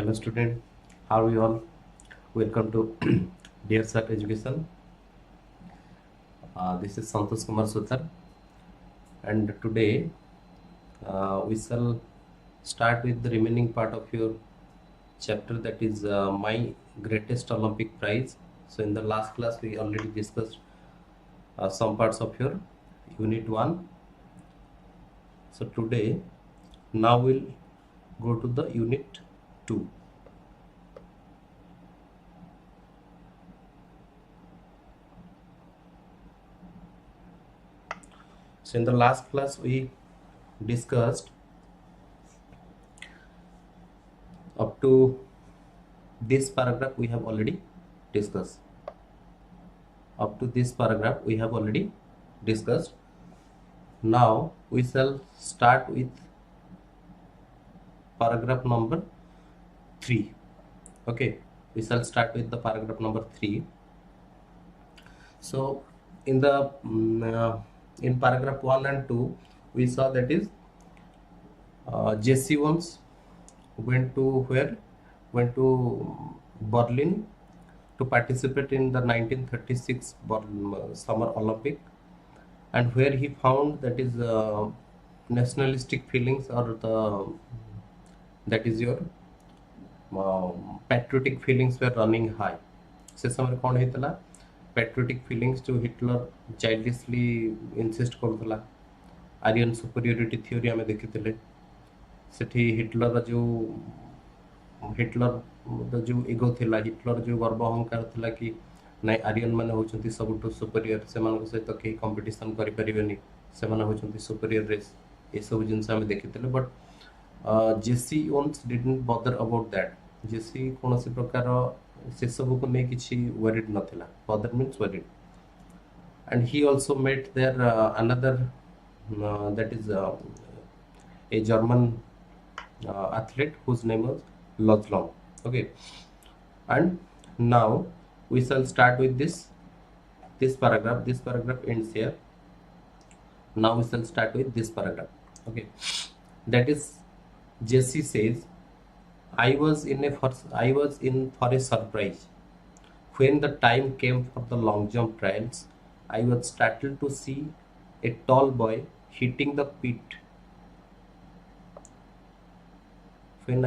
Hello student, how are you all? Welcome to Dear Sir Education. This is Santosh Kumar Sutar, and today we shall start with the remaining part of your chapter, that is my greatest Olympic prize. So in the last class we already discussed some parts of your unit 1. So today now we'll go to the unit 2. So in the last class we discussed up to this paragraph. We have already discussed up to this paragraph we have already discussed. Now we shall start with paragraph number 3. Okay, we shall start with the paragraph number 3. So in the in paragraph 1 and 2 we saw that is Jesse Owens went to Berlin to participate in the 1936 Summer Olympic, and where he found that is nationalistic feelings, or that is your patriotic feelings were running high. से समय कौन हेतला patriotic feelings to Hitler childishly insist करथला. Aryan superiority theory आमे देखिथिले. सेठी Hitler जो इगो थिला, Hitler जो गर्व अहंकार थिला कि नाइ आर्यन माने होचंती सबटु सुपरियर, से मानको सहित के कंपटीशन करि परिबेनी, से माने होचंती सुपरियर रेस. ए सब जिंस आमे देखिथिले. But Jesse Owens didn't bother about that. Jesse कोनोसी प्रकार से सब को नै किछि वरीड नथिला. Bother means worried. And he also met there another that is a German athlete whose name was Lothlong. Okay, and now we shall start with this paragraph. This paragraph ends here. Now we shall start with this paragraph. Okay, that is Jesse says, I was in for a surprise. When the time came for the long jump trials, I was startled to see a tall boy hitting the pit. When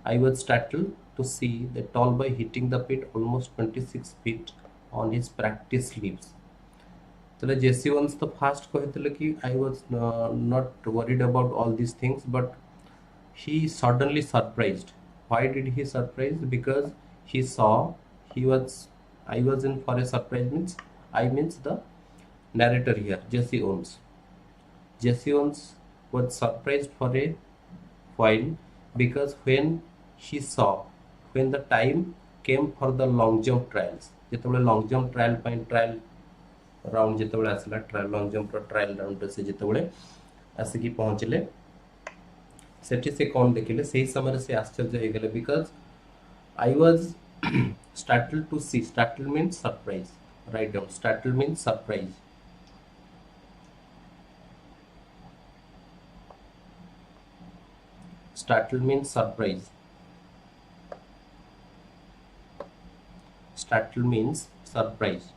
I was startled to see the tall boy hitting the pit almost 26 feet on his practice leaves. So Jesse Owens the first कहते कि I was not worried about all these things, but he suddenly surprised. Why did he surprise? Because he saw I was in for a surprise means I means the narrator here, Jesse Owens. Jesse Owens was surprised for a while because when the time came for the long jump trials, जेतबले long jump trial ପାଇଁ trial round जेतबले आसला, trial long jump रो trial round से जेतबले आसिकी पहुंचले, सेठी से कौन देखिले, सही समय से आश्चर्य हो गले. because I was startled to see. Startled means surprise. Write down. Startled means surprise. Startled means surprise. Startled means surprise.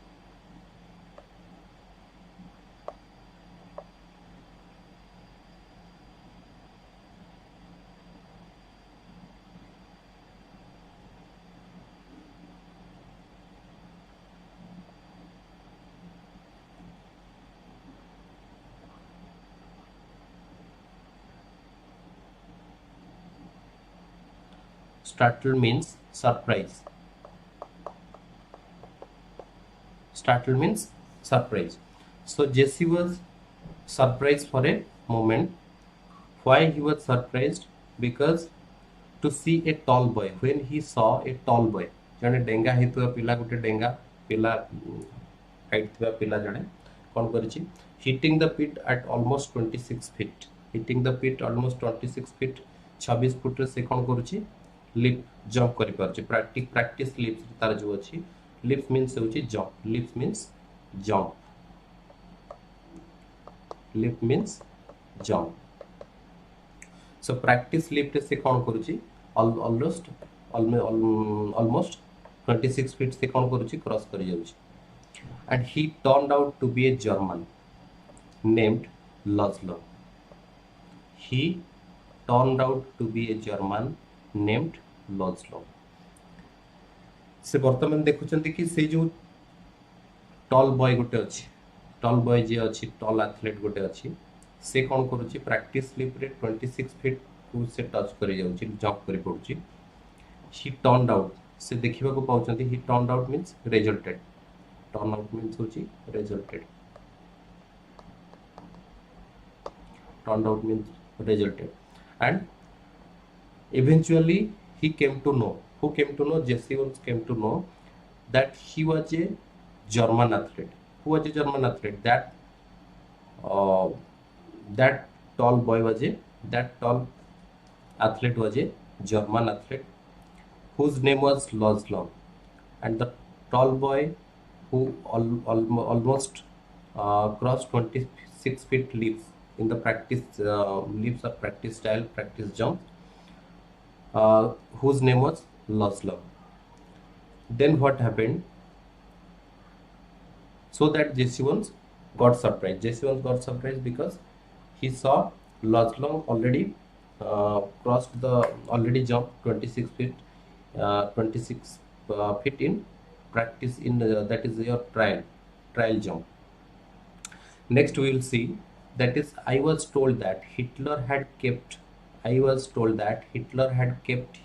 Startled means surprise. Startled means surprise. So Jesse was surprised for a moment. Why he was surprised? Because to see a tall boy. When he saw a tall boy, जने डेंगा हेतु पिला गुटे डेंगा पिला height थिबा पिला जने कोन करछि, hitting the pit at almost 26 feet. Hitting the pit almost 26 feet, 26 foot रे से कोन करछि, लिप जंप करि परछि. प्रैक्टिस लिप्स तार जो अछि, लिप्स मींस होछि jump. Leaps means jump. Leap means jump. So practice leap से कोन करूछि, almost almost 26 feet से कौन करुच्ची क्रॉस कर जाउची. And he turned out to be a German named Laszlo. He turned out to be a German named Laszlo. से वर्तमान देखुचंती कि से जो टल बॉय गोटे अच्छी टल बॉय जे अच्छी टल एथलीट गोटे अच्छी से कौन करुच्ची प्रैक्टिस स्लिप रे 26 फीट को से टच कर जाउची जंप कर पड़ुची. ही टर्नड आउट से देखिबा को पाउचंती he turned out means resulted. Turn out means होची resulted. Turned out means resulted. And eventually he came to know, who came to know, Jesse Owens came to know that he was a German athlete. Who was a German athlete? That tall boy was a that tall athlete was a German athlete whose name was Laszlo. And the tall boy who almost crossed 26 feet leaps in the practice leaps or practice style practice jump, whose name was Laszlo. Then what happened? So that Jesse Owens got surprised. Jesse Owens got surprised because he saw Laszlo already already jumped 26 feet, 26 feet in practice in that is your trial jump. Next we will see that is I was told that Hitler had kept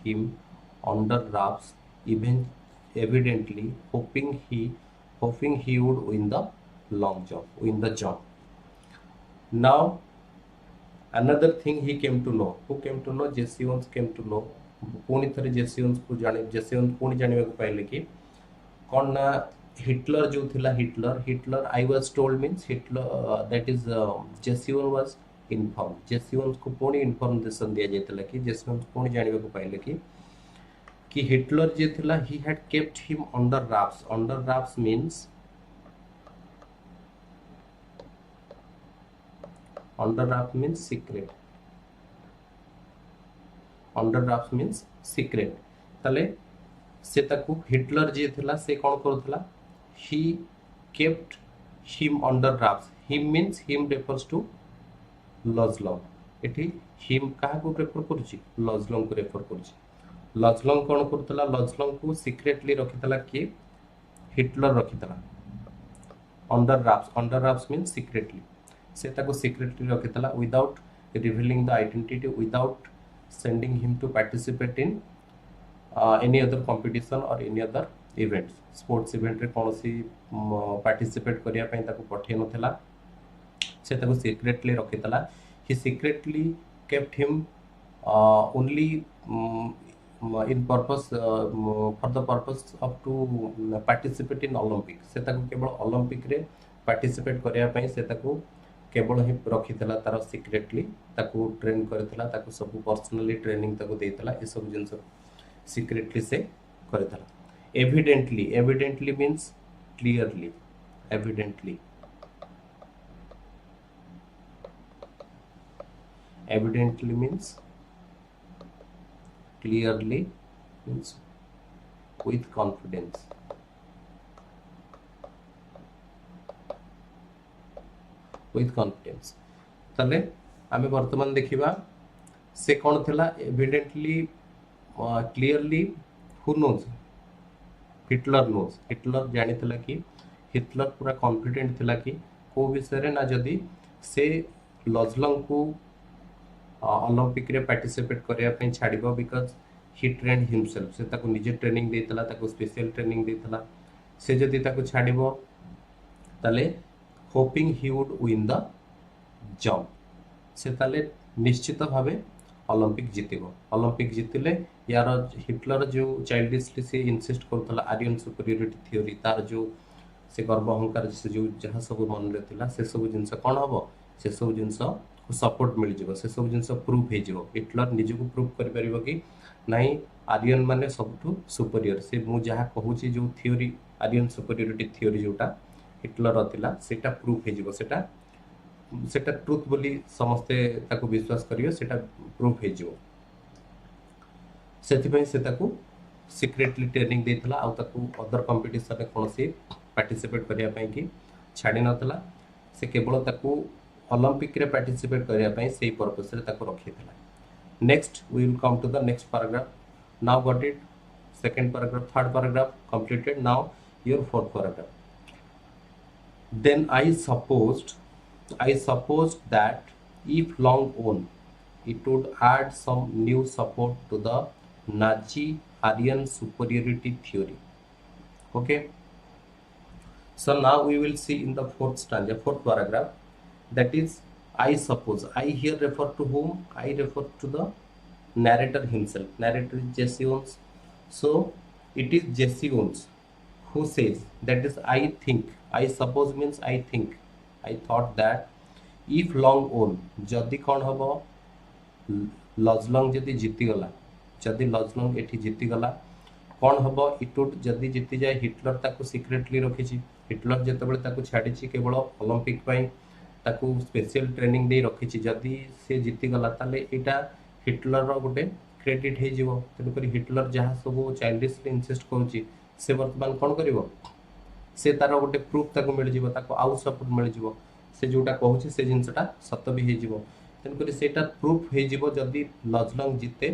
him under wraps, evidently hoping he would win the jump. Now another thing he came to know. Who came to know? Jesse Owens came to know. पुणी थरे Jesse Owens पुणी जानिबा को पाइले कि कौन ना Hitler जो थिला Hitler I was told means Hitler that is Jesse Owens was informed. Jesse Owens को पुणी इन्फॉर्मेशन दिया जाइतला कि Jesse Owens पुणी जानिबा को पाइले कि हिटलर जे थिला he had kept him under wraps. Under wraps means secret. Under wraps means secret. ताले से ताकू हिटलर जे थिला से कौन करथला he kept him under wraps. Him means him refers to Laszlo. एठी him काहा को रेफर करूची Laszlo को रेफर करूची. Laszlo कौन करथला Laszlo को सीक्रेटली रखितला कि Hitler रखितला under wraps means secretly. से ताको secretly रखितला without revealing the identity, without sending him to participate in any other competition or any other events. Sports event रे कोनोसी participate करिया पई ताको पठे नथला से ताको secretly रखितला. He secretly kept him only in purpose for the purpose of to participate in Olympic. से ताको केवल Olympic रे participate करिया पई से ताको केवल ही रखितला तार secretly ताको ट्रेन करथिला ताको सब पर्सनली ट्रेनिंग ताको देइतला ए सब जिंस secretly से करथिला. Evidently means clearly. Evidently means clearly means with confidence. ताले आमे वर्तमान देखिबा से कोन थिला evidently clearly who knows Hitler जानिथिला कि हिटलर पूरा कॉन्फिडेंट थिला कि को विषय रे ना जदी से लजलंग को ओलंपिक रे पार्टिसिपेट करिया पई छाडिबो बिकॉज़ ही ट्रेन्ड हिमसेल्फ. से ताको निजे ट्रेनिंग देइतला ताको स्पेशल ट्रेनिंग देइतला. से जदी ताको छाडिबो ताले hopping he would win the jump से ताले निश्चित भावे ओलंपिक जीतिबो. ओलंपिक जीतिले यार हिटलर जो चाइल्डिशली से इंसिस्ट करथला आर्यन सुपीरियरिटी थ्योरी तार जो से गर्व अहंकार से जो जहाँ सब मन रे थिला से सब जिंस कोन हबो से सब जिंस को सपोर्ट मिल जिवो. से सब जिंस प्रूफ हे जिवो. हिटलर निजे को प्रूफ कर परिबो कि नाही आर्यन माने सबठु सुपीरियर. से मु जहाँ कहूची जो थ्योरी आर्यन सुपीरियरिटी थ्योरी जोटा हिटलर थिला सेटा प्रूफ हे जिवो. सेटा ट्रुथ बोली समस्ते ताको विश्वास करियो सेटा प्रूफ हे जिवो. ସେଥିପାଇଁ ସେ ତାକୁ ସିक्रेटली ट्रेनिंग देइथला आ ताकू अदर कंपटीशन रे कोनसी पार्टिसिपेट करिया पई कि छाडी नथला से केवल ताकू ओलंपिक रे पार्टिसिपेट करिया पई सेही पर्पस रे ताकू रखिथला next we will come to the next paragraph now got it second paragraph third paragraph completed now your fourth paragraph then I supposed that if long on it would add some new support to the Nazi Aryan superiority theory. Okay. So now we will see in the fourth stanza, fourth paragraph. That is, I suppose. I here refer to whom? I refer to the narrator himself. Narrator is Jesse Owens. So it is Jesse Owens who says, that is, I think. I suppose means I think. I thought that if long on, जदि कौन हबो लजलंग जदि जीती गला जदि लजलंग एठी जीती गला कौन हबो इट वुड जदि जीती जाए हिटलर ताकू सिक्रेटली रखिछि हिटलर जेतेबेले ताकू छाडिछि केवल ओलंपिक पई ताकू स्पेशल ट्रेनिंग दे रखिछि जदि से जीती गला ताले एटा हिटलर रो गुटे क्रेडिट हे जिवो तेनु करी हिटलर जहा सब चाइल्डिशली इंसिस्ट करूछि से वर्तमान कौन करिवो से तार गोटे प्रूफ ताको मिल जिवो ताको आउ सपोर्ट मिल जिवो से जोटा कहूछि से जिंसटा सत्य भी हे जिवो तेनु करी सेटा प्रूफ हे जिवो जदि लजलंग जीते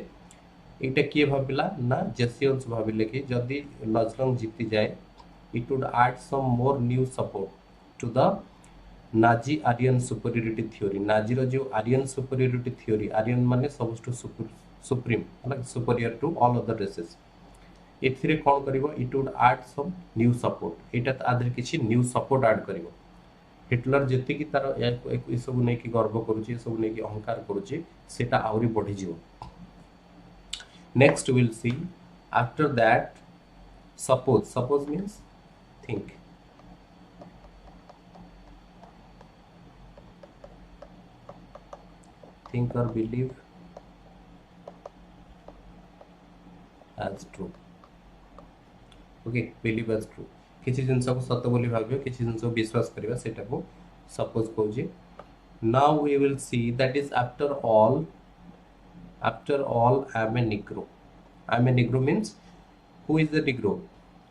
एटा किए भाबिला ना जेसियंस भाबिले कि जदि लजलंग जीती जाए it would add some more new support to the Nazi Aryan superiority theory Nazi रो जो आर्यन सुपीरियरिटी थ्योरी आर्यन माने सबस्टु सुप्रीम मतलब superior to all other races एथिरे कोन करिवो it would add some new support एटा आदर किछि न्यू सपोर्ट ऐड करिवो हिटलर जेति की तार ए सब नै कि गर्व करूछि सब नै कि अहंकार करूछि सेटा आउरी बढ़ी जिवो next will see after that suppose means think or believe as true okay believe as true किसी जिनस को सत्य बोली भाबियो किसी जिनस को विश्वास करबा सेटा को सपोज कहूजी now we will see that is after all I am a negro means who is the negro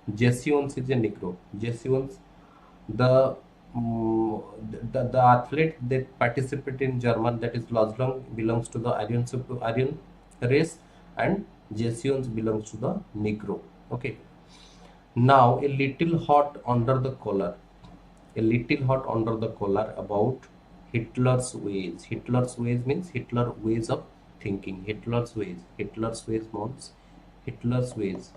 Jesse Owens is a negro Jesse Owens the athlete that participate in German that is Lozlong belongs to the Aryan race and Jesse Owens belongs to the negro okay now a little hot under the collar about Hitler's ways means Hitler ways of thinking Hitler's ways means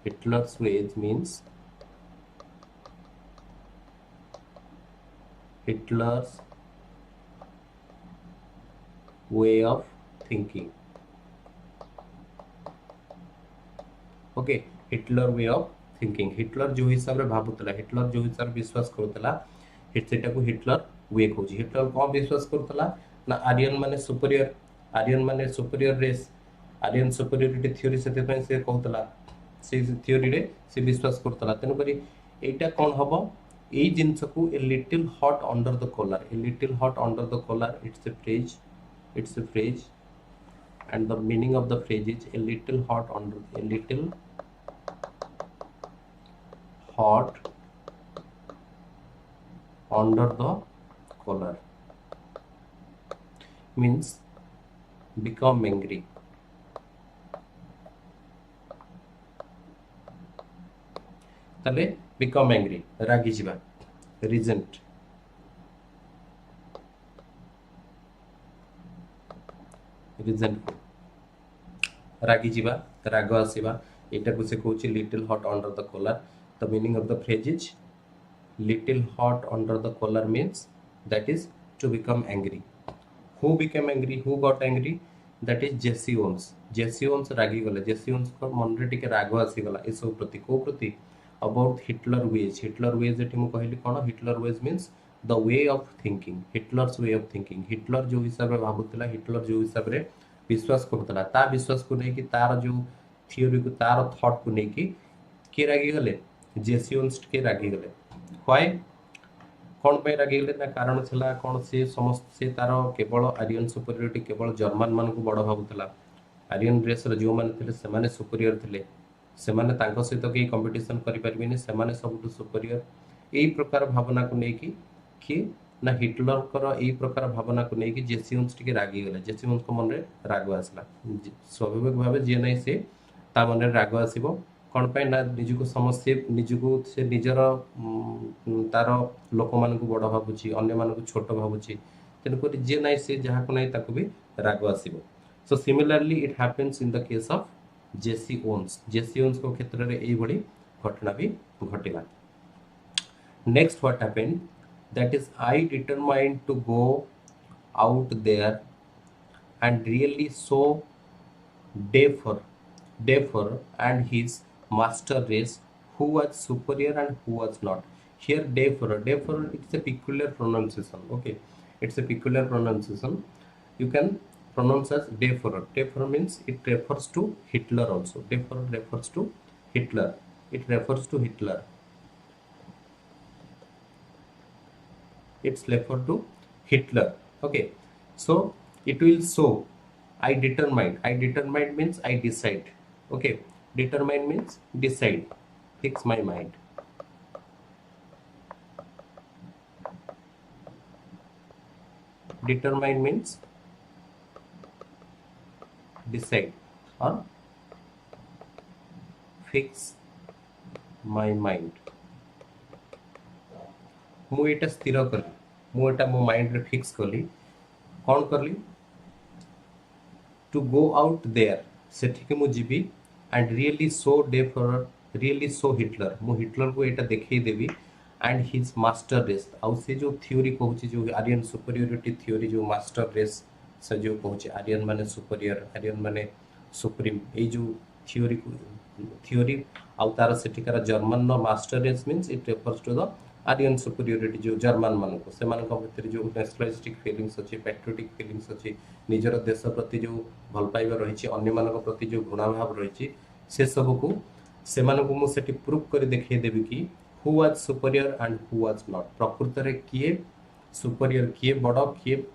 Hitler's ways means Hitler's way of thinking okay Hitler way of thinking Hitler जो हिसाब रे भाबुतला Hitler जो हिसाब विश्वास करतला सेटा को Hitler वे कहूजी Hitler कोन विश्वास करतला ना आर्यन माने superior race Aryan superiority theory सेते पय से कहतला से थ्योरी रे से विश्वास करतला तनो करी एटा कोन हबो ए जिंस को a little hot under the collar it's a phrase and the meaning of the phrase is a little hot under the collar means become angry तले become angry रागी जिबा resentful रागी जिबा राग आसीबा एटा को से कहूची little hot under the collar the meaning of the phrase is little hot under the collar means that is to become angry who became angry who got angry that is Jesse Owens रागी गले Jesse Owens को मन रे टिके राग आसी गला ए सब प्रति को प्रति about Hitler ways एटी मु कहली कोन Hitler ways means the way of thinking Hitler's way of thinking Hitler जो हिसाब रे भाबुतला Hitler जो हिसाब रे विश्वास करतला ता विश्वास को नै कि तार जो थ्योरी को तार थॉट को नै कि के रागी गले Jesse Owens के रागी गले why कौन पे रागी गले ना कारण छला कौन से समस्त से तार केवल आर्यन सुपीरियरिटी केवल जर्मन मान को बड़ भाबुतला आर्यन रेस जो मैंने थे से सुपीरियर थे से सहित कई कंपटीशन करें से सब सुपीरियर यही प्रकार भावना को लेकिन किए ना हिटलर यही प्रकार भावना को लेकिन जेसीउन्स टी रागिगले जेसीउन्स को मन में राग आसला स्वाभाविक भाव जी ना सी ता मन में राग आसो कौन पाई ना निजको समस्या निजको से निजर तार लोक मान बड़ भावुची अन्य मानक छोट भावुची तेणुक जी ना सी जहाँ को नहीं ताको भी राग आसो so similarly it happens in the case of Jesse Owens को क्षेत्र में यही घटना भी घटिला next what happened that is I determined to go out there and really show Defer and his master race who was superior and who was not. Here Defer it's a peculiar pronunciation. Okay, it's a peculiar pronunciation. You can pronounce as Defer. Defer means it refers to Hitler also. Defer refers to Hitler. It refers to Hitler. It's referred to Hitler. Okay, so it will show I determined means I decide. Okay, determine means decide, fix my mind. Determine means decide or fix my mind. मु एटा स्थिर कली मु एटा मो mind रे fix कली कौन करली to go out there सेठी मु GB and really show Hitler मु हिटलर को एटा देखै देबी एंड हिज मास्टर रेस आउ से जो थ्योरी कहूची जो आर्यन सुपीरियरिटी थ्योरी जो मास्टर रेस से जो कहूची आर्यन माने सुपीरियर आर्यन माने सुप्रीम ए जो थ्योरी आउ तार सेठिकार German no master race means it refers to the Aryan superiority जो जर्मन मानक से भितर जो नेशनलिस्टिक फीलिंग्स अच्छी पैट्रियोटिक फीलिंग्स अच्छी निजर देश प्रति जो भल पाइबा रही अन्य मान प्रति जो घृणाभाव रही से सब को से मुझे प्रूव कर देखिए देवी कि who was superior and who was not प्रकृत में किए सुपीरियर किए बड़ किए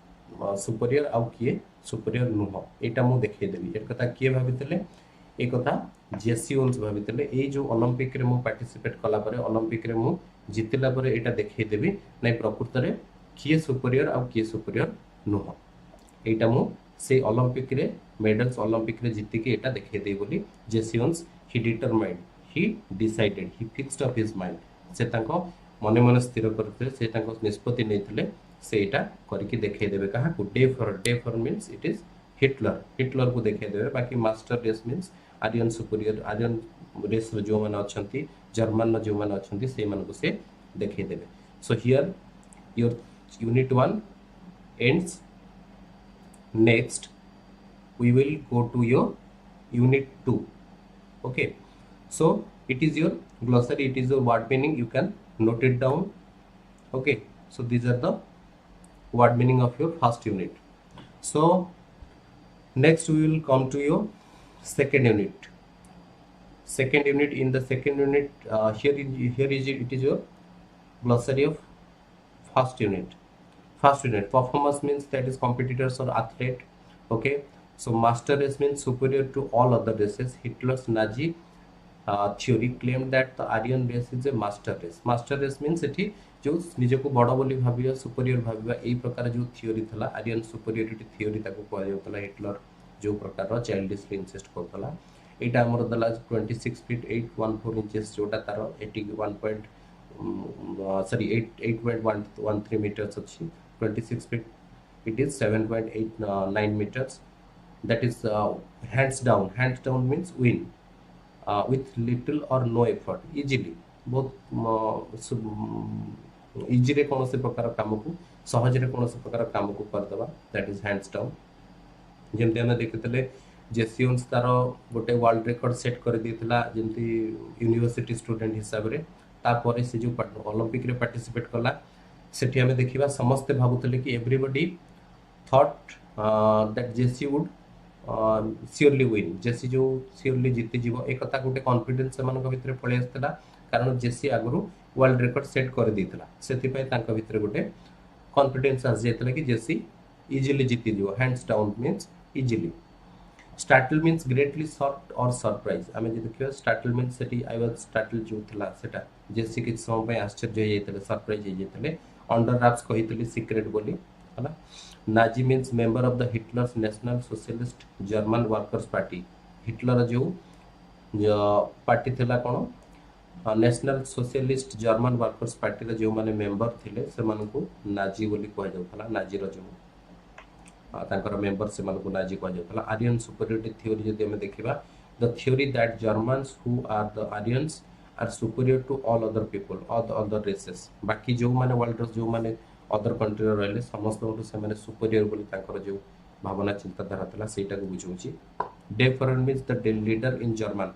सुपीरियर आउ किए सुपीरियर नुह यहाँ मुझे देखिए देवी एक कथा किए भाई एक कथा जेसी ओन्स भाई ये जो ओलंपिक रे मु पार्टिसिपेट कला ओलंपिक रे मु जितला पर एटा देखै देबी नै प्रकृत रे किए सुपीरियर आ किए सुपीरियर नुह एटा मु से ओलंपिक रे मेडल्स ओलंपिक रे जीति के एटा देखै देई बोली Jesse Owens he determined he decided he fixed up his mind से तांको मने मने स्थिर करते से तांको निष्पत्ति नैथिले से एटा करके देखै देबे कहा को day Fuhrer means it is Hitler को देखै देबे बाकी master race means Aryan superior Aryan race जो मैंने अच्छा जर्मन जो मैंने अच्छा से मन को से देखै देबे so here your unit 1 ends next we will go to your unit 2 okay so it is your glossary it is your word meaning you can note it down okay so these are the word meaning of your first unit so next we will come to your second unit in the second unit here is it is your glossary of first unit performance means that is competitors or athlete okay so master race means superior to all other races Hitler's Nazi theory claimed that the Aryan race is a master race means एठी जो निजे को बड़ बोली भाबिया superior भाबिया एई प्रकार जो theory थला Aryan superiority theory ताको कहै जाउतला हिटलर जो प्रकार चाइल्डिशली इंसिस्ट करतला एटा हमर दला 26 फीट 814 इंचेस जोटा तार 81 पॉइंट सॉरी 8.113 मीटर्स अछि 26 feet it is 7.89 meters that is hands down means win with little or no effort easily बहुत इजी रे कौन से प्रकार काम को सहज रे कौन से प्रकार काम को कर दबा दैट इज हैंड्स डाउन जेमते हम देखितले जेसियंस तार गोटे वर्ल्ड रिकॉर्ड सेट कर दिथिला जेमती यूनिवर्सिटी स्टूडेंट हिसाब रे तापर से जो ओलंपिक रे पार्टिसिपेट कला सेठी हमें देखिबा समस्त भाबुतले कि everybody thought that Jesse would surely win Jesse जो श्योरली जीति जीवो एक कथा गोटे कॉन्फिडेंस मन भीतर पळे आस्तला कारण जेसी आगरु वर्ल्ड रिकॉर्ड सेट कर दिथिला सेति पय तांका भीतर गोटे कॉन्फिडेंस आस जेतला कि जेसी इजीली जीति जीवो hands down means easily startle means greatly shocked or surprise आमे जे देखियो startle means Sethi I was startled जो थिला सेटा जेसी कि समय पे आश्चर्य हो जाइतले सरप्राइज हो जाइतले अंडर रैप्स कहितली सीक्रेट बोली हला Nazi means member of the Hitler's National Socialist German Workers Party Hitler जो पार्टी थिला कोन National Socialist German Workers Party रे जो माने मेंबर थिले से मानको नाजी बोली कहै जाउतला नाजी रो जो तांकर मेंबर से मानको नाजी कहै जाउतला आर्यन सुपीरियरिटी थ्योरी जदि हम देखिबा the theory that Germans who are the Aryans are superior to all other people all other races बाकी जो माने वर्ल्ड रो जो माने अदर कंट्री रो रहले समस्त को से माने सुपीरियर बोली तांकर जो भावना चिंताधारा थला सेटा को बुझौची der Fuhrer means the leader in German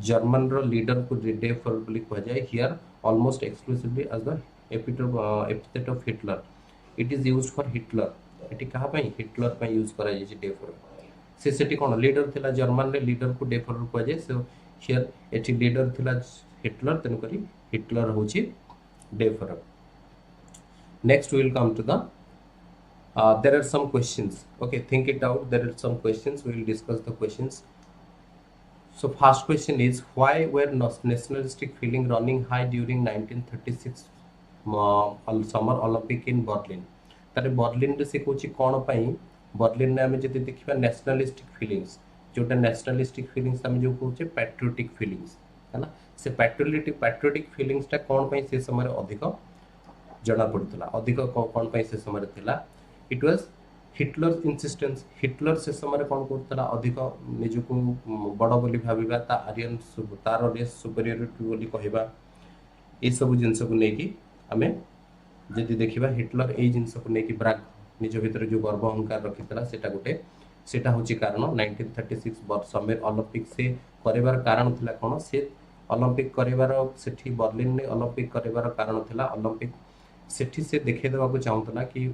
German रो लीडर को डे फॉर बोली कह जाय here almost exclusively as the epithet of Hitler it is used for Hitler एटी कहा पई हिटलर पई यूज करा जाय डे फॉर से सेटी कोन लीडर थिला जर्मन रे लीडर को डे फॉर कह जाय सो हियर एटी लीडर थिला हिटलर तन करी हिटलर होची the Fuhrer next we will come to the there are some questions okay think it out there are some questions we will discuss the questions. So first question is why were nationalistic feeling running high during 1936 summer Olympic in Berlin तारे Berlin रे से कोची कोन पई Berlin रे हम जति देखिबा nationalistic feelings जोटा nationalistic feelings हम जो कहूचे पैट्रियोटिक फीलिंग्स है ना से पैट्रियोटिक फीलिंग्स ता कोन पई से समय अधिक जणा पड़तला अधिक कोन पई से समय थिला it was Hitler insistence Hitler से समय कोन करतला अधिक निजको बड़ बोली भाबिबा ता आर्यन तार रेस सुपीरियरिटी बोली कहबा ए सब जिंस को नेकी हमें जदि देखिबा हिटलर ए जिंस को नेकी ब्राग निज भीतर जो गर्व अहंकार रखितला सेटा गोटे सेटा होची कारण 1936 वर्ष समय ओलंपिक से करेबार कारण थिला कोन से ओलंपिक करेबार सेठी बर्लिन ने ओलंपिक करेबार कारण थिला ओलंपिक सेठी से देखे देबा को चाहतला कि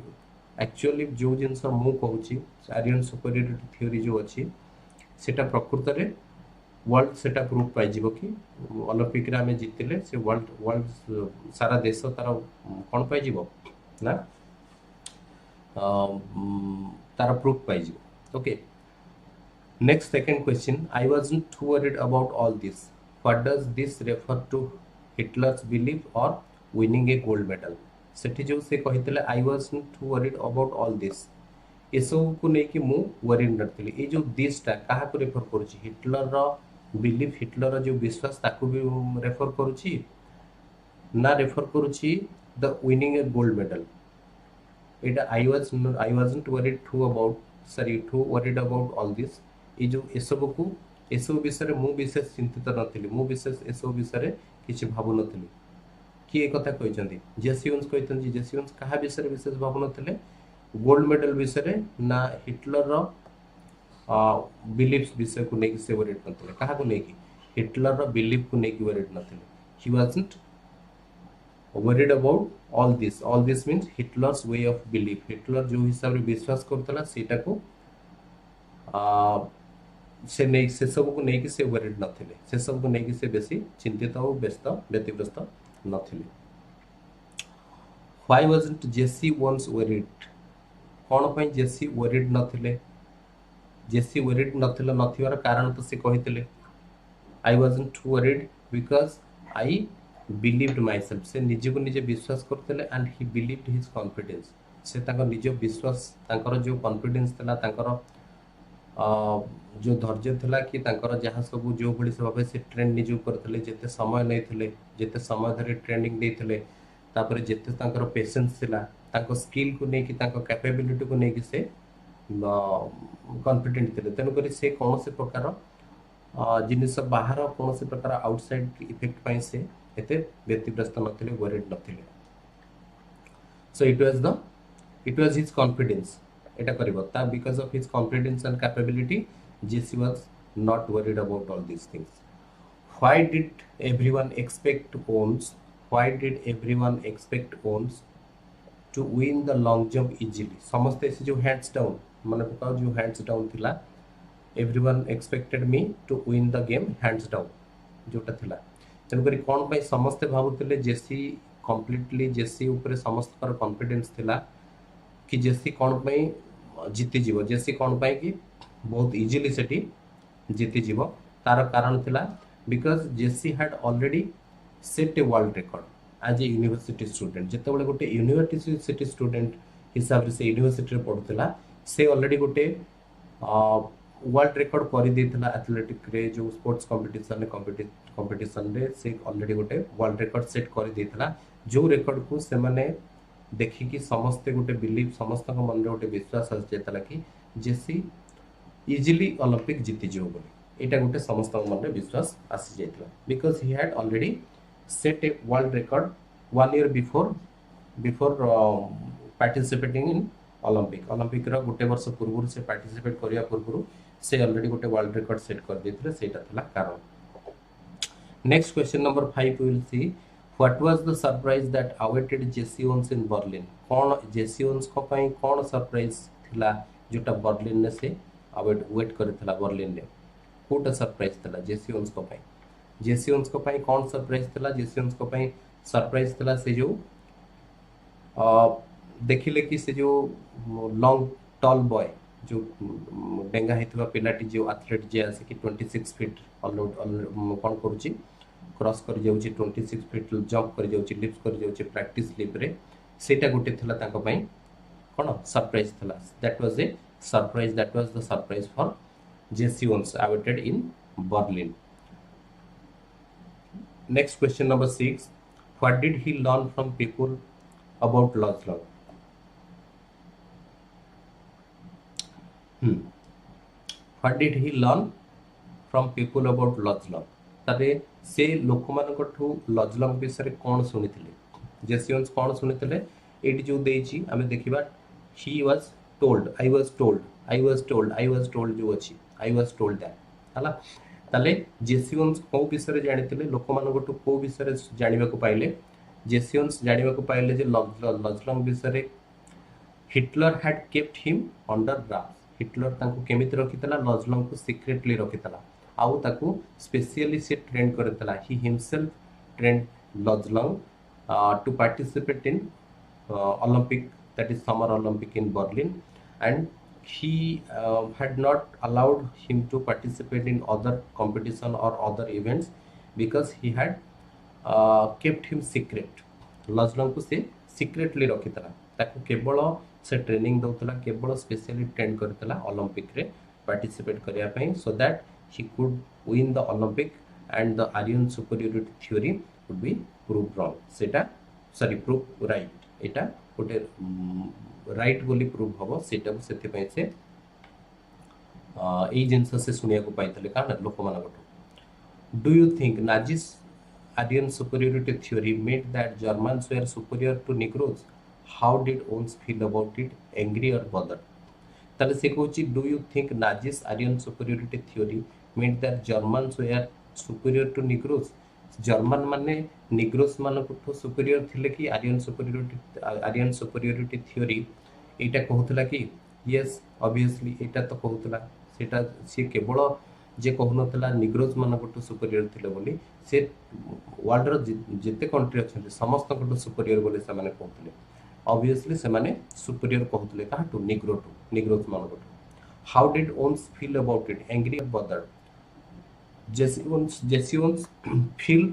एक्चुअली जो जिनस मु कहूची आर्यन सुपीरियरिटी थ्योरी जो अछि सेटा प्रकृत रे वर्ल्ड सेटा प्रूफ पाइ जिवो कि ओलंपिक रे हमें जितले से वर्ल्ड सारा देश तार कोन पाइ जिवो ना तार प्रूफ पाइ जिवो okay next second question I wasn't too worried about all this what does this refer to Hitler's belief or winning a gold medal सेठी जो से कहितले I wasn't too worried about all this एसो को नै कि मु वरीड नथली ए जो दिस ता काहा को रेफर करूची हिटलर रो बिलीफ हिटलर रो जो विश्वास ताको भी रेफर करूची ना रेफर करूची the winning a gold medal एटा I wasn't worried too about sorry too worried about all this ए जो एसो विषय मु विशेष चिंतित नथली मु विशेष एसो विषय किछि भाबु नथली किए कथा कहते जेसियंस कहते जेसियंस कहा विषय विशेष भाव नथिले गोल्ड मेडल विषय ना हिटलर रो बिलीफ विषय को नेकी से वरीड नथिले कहा को नेकी हिटलर रो बिलीफ को नेकी वरीड नथिले he wasn't worried about all this means Hitler's way of belief Hitler जो हिसाब रे विश्वास करतला सेटा को से नै से सब को नेकी से वरीड नथिले से सब को नेकी से बेसी चिंतित और व्यतिग्रस्त नथिले why wasn't Jesse Owens worried कोन पई जेसी वरीड नथिले जेसी वरीड नथिले नथिवार कारण तो से कहितले I wasn't worried because I believed myself से निजे को निजे विश्वास करतले and he believed his confidence से तांकर निजे विश्वास तांकर जो कॉन्फिडेंस तला तांकर जो धैर्य थिला कि तांकर जहाँ सब जो भली सब से ट्रेंड निज करथिले जेते समय नै थिले जेते समय धरि ट्रेनिंग देथिले तापर जेते तांकर पेशेंस थिला तांको स्किल को नै कि तांको कैपेबिलिटी को नै कि से कॉन्फिडेंट थिले तनो करी से कोन से प्रकार जिनिस बाहर कोन से प्रकार आउटसाइड इफेक्ट पई से एते व्यतिग्रस्त नथिले वरीड नथिले so it was his confidence एटा करिवो ता because of his confidence and capability Jesse was not worried about all these things why did everyone expect Owens why did everyone expect Owens to win the long jump easily समस्त से जो hands down माने पकाओ जो hands down थिला everyone expected me to win the game hands down जोटा थिला तन करी कोन पई समस्त भाबुतिले जेसी कंप्लीटली जेसी ऊपर समस्त पर कॉन्फिडेंस थिला कि जेसी कोन पई जीती जीव जेसी कोन पई कि बहुत इजिली सेठी जीति जीव तार कारण थिला because Jesse had already set a world record as a university student जेते बळे गोटे यूनिवर्सिटी स्टूडेंट हिसाब रे से यूनिवर्सिटी रे पढुतला से ऑलरेडी गोटे वर्ल्ड रिकॉर्ड कर देथिला एथलेटिक रे जो स्पोर्ट्स कंपटीशन रे से ऑलरेडी गोटे वर्ल्ड रिकॉर्ड सेट कर देथिला जो रिकॉर्ड को से माने देखिकी समस्ते गोटे बिलीव समस्त मन रे गोटे विश्वास आस जेतला कि जेसी इजिली ओलंपिक जीति जीव बोली एटा गोटे समस्त मन रे विश्वास आसी जायतिला because he had already set a world record 1 year before participating in Olympic रो गोटे वर्ष पूर्व से पार्टिसिपेट करिया पूर्व से ऑलरेडी गोटे वर्ल्ड रिकॉर्ड सेट कर देथिले सेटा थला कारण next question number 5 we will see what was the surprise that awaited Jesse Owens in Berlin कोन जेसी ओन्स को पई कोन सरप्राइज थिला जोटा बर्लिन ने से वेट करथिला बर्लिन ने कोटा सरप्राइज थिला जेसी ओन्स को पई जेसी ओन्स को पई कोन सरप्राइज थिला जेसी ओन्स को पई सरप्राइज थिला से जो देखिले कि से जो लॉन्ग टॉल बॉय जो डेंगा हेतबा पिलाटी जो एथलीट जे आसे कि 26 फीट ऑलआउट कोन करूची क्रॉस कर जाउची 26 फीट जंप कर जाउची लिफ्ट कर जाउची प्रैक्टिस लिप रे सेटा गोटे थिला ताको पई कोन सरप्राइज थिला that was a surprise that was the surprise for Jesse Owens awaited in Berlin next question number 6 what did he learn from people about Luz what did he learn from people about Luz तारे से लोक मानकठू लॉजलंग विषय कौन सुनिथिले जेसियंस कौन सुनिथिले eighty जो देइची आमे देखिबा he was told I was told जो अछि आई वाज टोल्ड दैट हला ताले जेसियंस को विषय जानिथिले लोक मानकठू को विषय जानिबा को पाइले जेसियंस जानिबा को पाइले जे लॉजलंग विषय Hitler had kept him under draft Hitler ताको केमिति रखितला लॉजलंग को सीक्रेटली रखितला आउ ताको स्पेशली से ट्रेन करतला he himself train Luz Long to participate in Olympic that is summer olympic in berlin and he had not allowed him to participate in other competition or other events because he had kept him secret लॉजलंग को से secretly रखितला ताको केवल से training दउतला केवल specially train Kartala Olympic रे participate करिया पई so that he could win the olympic and the aryan superiority theory would be proved wrong सेटा सॉरी प्रूव राइट एटा गोटे राइट बोली प्रूव हबो सेटा सेति पई से ए जिंस से सुनिया को पाइतले का लोक मानकटो do you think Nazis aryan superiority theory made that germans were superior to negroes how did Owens feel about it angry or bothered ताले से कहूची do you think Nazis Aryan superiority theory made that Germans were superior to Negroes German माने Negroes मानकठो superior थिले कि Aryan superiority theory एटा कहउतला कि yes obviously एटा तो कहउतला सेटा से केवल जे कहउनतला निग्रोस मानकठो सुपीरियर थिले बोली से वर्ल्ड रो जेते कंट्री अछन समस्त कठो सुपीरियर बोली से माने कहउतले obviously से माने superior कहतले कहा to Negroes मानकटो how did Owens feel about it angry or bothered Jesse Owens feel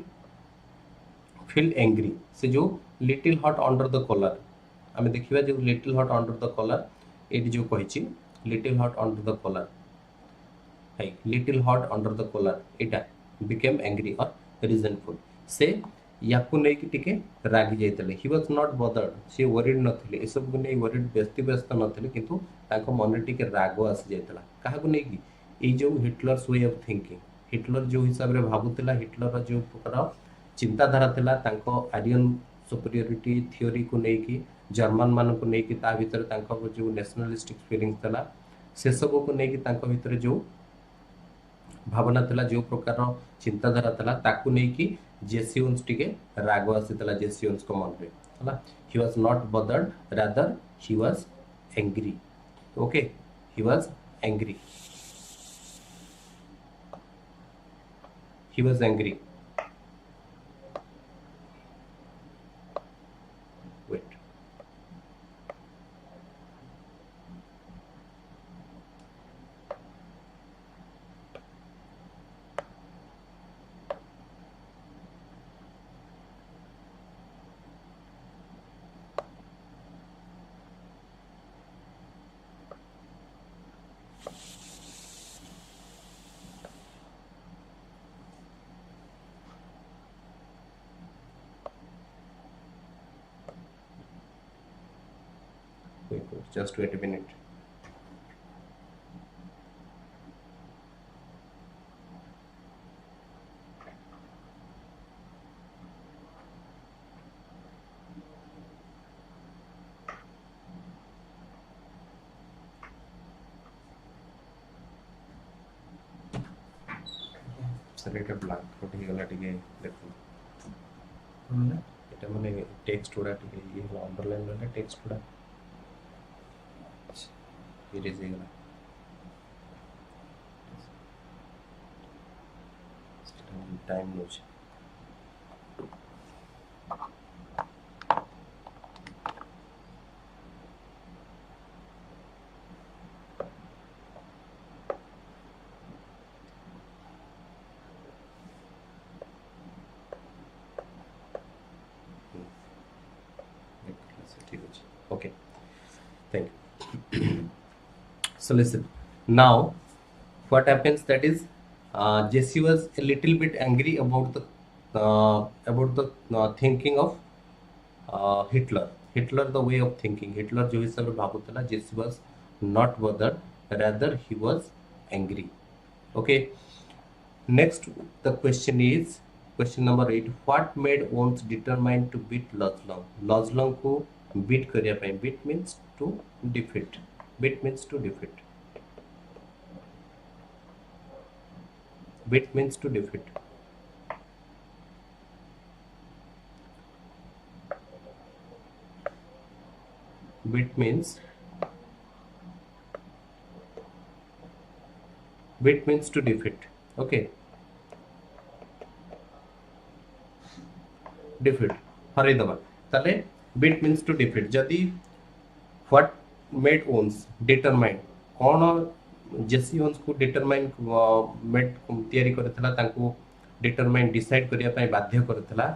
angry से जो little hot under the collar हमें देखिबा जो little hot under the collar eighty जो कहिछि little hot under the collar है little hot under the collar Etah became angry or resentful से याकु नै कि टिके रागी जाइतले ही वाज नॉट बॉदर्ड से वरीड नथिले ए सब को नै वरीड व्यस्त नथिले किंतु ताको मन टिके राग आसी जाइतला काहा को नै कि ए जो Hitler's way of thinking Hitler जो हिसाब रे भाबुतला हिटलर जो प्रकार चिंताधारा थिला ताको आर्यन सुपीरियरिटी थ्योरी को नै कि जर्मन मान को नै कि ता भीतर ताको जो नेशनलिस्टिक फीलिंग्स थिला से सब को नै कि ताको भीतर जो भावना थिला जो प्रकार चिंताधारा थिला ताको नै कि जेसी ओन्स टिके राग आसीतला जेसी ओन्स को मन रे हला he was not bothered rather he was angry okay he was angry wait Wait, just wait a minute. Sir এটা ব্ল্যাঙ্ক কোটি গলা টিকে দেখুন এটা মানে টেক্সট গুড়া টিকে এই আন্ডারলাইন মানে টেক্সট গুড়া ইরেজ হয়ে গলা টাইম নଉଛି ঠিক আছে okay thank you so listen now what happens that is Jesse was a little bit angry about the thinking of Hitler the way of thinking Hitler जो हिसाब से भाबुतला Jesse was not bothered rather he was angry okay next the question is question number 8 what made Owens determined to beat Lozlong को beat करिया पाए beat means to defeat beat means to defeat beat means to defeat beat means to defeat okay defeat हराई दबा ताले beat means to defeat जदि what made Owens determined कौन जेसी Owens को determine made तयारी करथिला तांको डिटरमाइन डिसाइड करिया पई बाध्य करथिला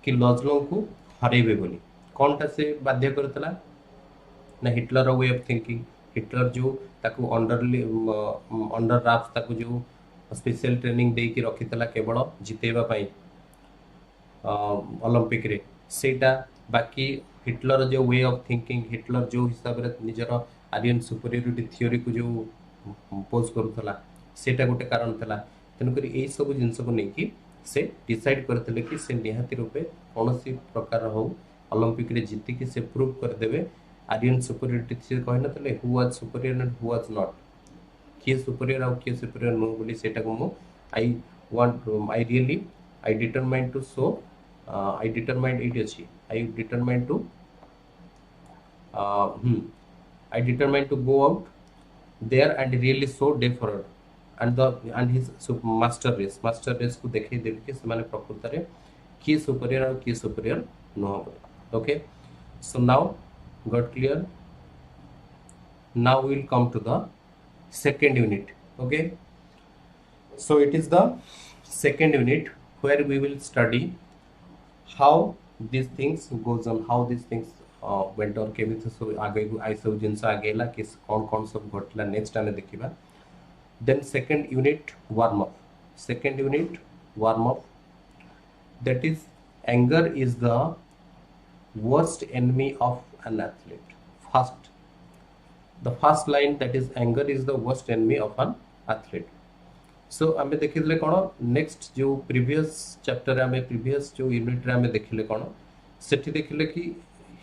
कि लॉजलों को हरेबे बोली कोनटा से बाध्य करथिला ना Hitler way of thinking Hitler जो ताको अंडर राफ्ट ताको जो स्पेशल ट्रेनिंग दे कि रखितला केवल जितेबा पई ओलंपिक रे सेटा बाकी हिटलर जो वे ऑफ थिंकिंग हिटलर जो हिसाब रे निजर आर्यन सुपीरियरिटी थ्योरी को जो पोज करूला सेटा गोटे कारण था तेणुक यही सब जिनस को लेकिन से डिसाइड करते कि से निहाती रूपे कौन सी प्रकार हो ओलंपिक रे जीतिकी से प्रूव करदेवे आर्यन सुपीरियरिटी से कही ना who was superior and who was not किए सुपीरियर आउ किए सुपीरियर नुह बोली सेटा को मु I determine to show I determine it अछि I determine to go out there and really so different and his master race को देखै देबे कि से माने प्रकृत रे की सुपीरियर और की सुपीरियर न हो okay so now got clear now we will come to the second unit okay so it is the second unit where we will study how these things goes on how these things went on केमिति सब आगे आई सब जिनस आगेला कि कौन सब घटला next आने देखिबा then second unit warm up that is anger is the worst enemy of an athlete the first line that is anger is the worst enemy of an athlete so हमें देखिले कोन नेक्स्ट जो previous chapter हमें previous जो unit रे हमें देखिले कोन सेठी देखिले कि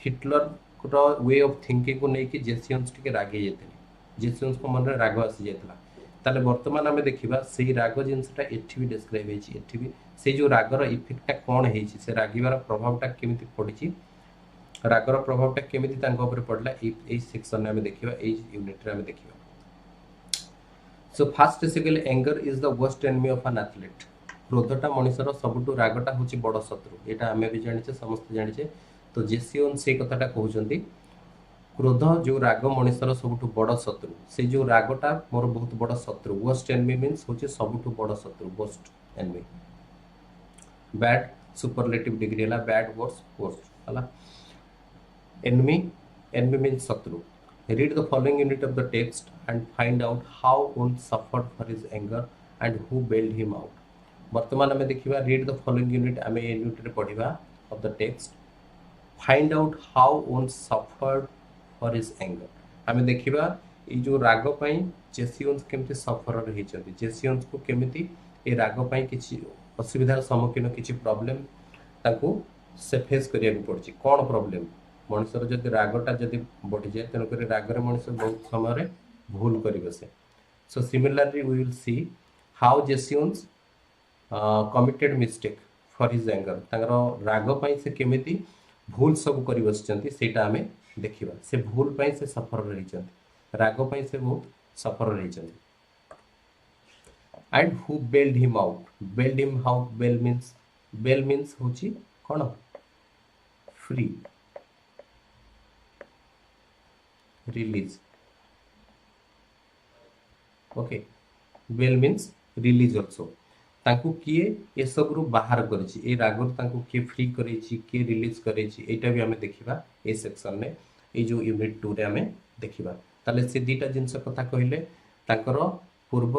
हिटलर रो वे ऑफ थिंकिंग को नहीं कि जेसियंस टिके रागे जेतले जेसियंस को मन रे राग आसी जेतला ताले वर्तमान हमें देखिबा सेही राग जिंसटा एठी भी डिस्क्राइब हेची एठी भी से जो रागर इफेक्टटा कोन हेची से रागिवार प्रभावटा केमिति पडिची रागर प्रभावटा केमिति तांको ऊपर पडला ए सेक्शन में हमें देखिबा ए यूनिट रे हमें देखिबा so first basically anger is the worst enemy of an athlete क्रोधटा मनुष्यर सबटु रागटा होची बड़ शत्रु एटा हमें भी जानिचे समस्त जानिचे तो जेसियन से कथाटा कहउचंती क्रोध जो राग मनुष्यर सबटु बड़ शत्रु से जो रागटा मोर बहुत बड़ शत्रु वर्स्ट एनिमी मींस होची सबटु बड़ शत्रु worst enemy bad superlative degree हला बैड वर्स्ट हला एनिमी मींस शत्रु read the following unit of the text and find out how one suffered for his anger and who bailed him out वर्तमान हमें देखिबा read the following unit हमें unit रे पढिबा of the text find out how one suffered for his anger आमे देखिबा ए जो राग पई जेसियंस केमती सफरर हेचंती जेसियंस को केमती ए राग पई किछि असुविधार सम्मुखीन किछि प्रॉब्लम ताको से फेस करिया को पड़छि कोन प्रॉब्लम मनुष्यर जदि रागटा जदि बढ़ी जाए तेन कर रागरे मनुष्य बहुत समय भूल करिवे से so similarly we will see how Jesse Owens committed mistake for his anger तांगर राग पई से केमिति भूल सब करि बसचंती सेटा हमें देखिबा से भूल पई से सफर रही चंती राग पई से बहुत सफर रही चंती and who bailed him out bail means होची कोन free release okay bail means release also तांकु किए ए सब रु बाहर करिछि ए रागर तांकु किए फ्री करिछि किए रिलीज करिछि एटा भी हमें देखिबा ए सेक्शन में ए जो यूनिट 2 रे हमें देखिबा ताले से दीटा जिंस कथा कहिले तांकर पूर्व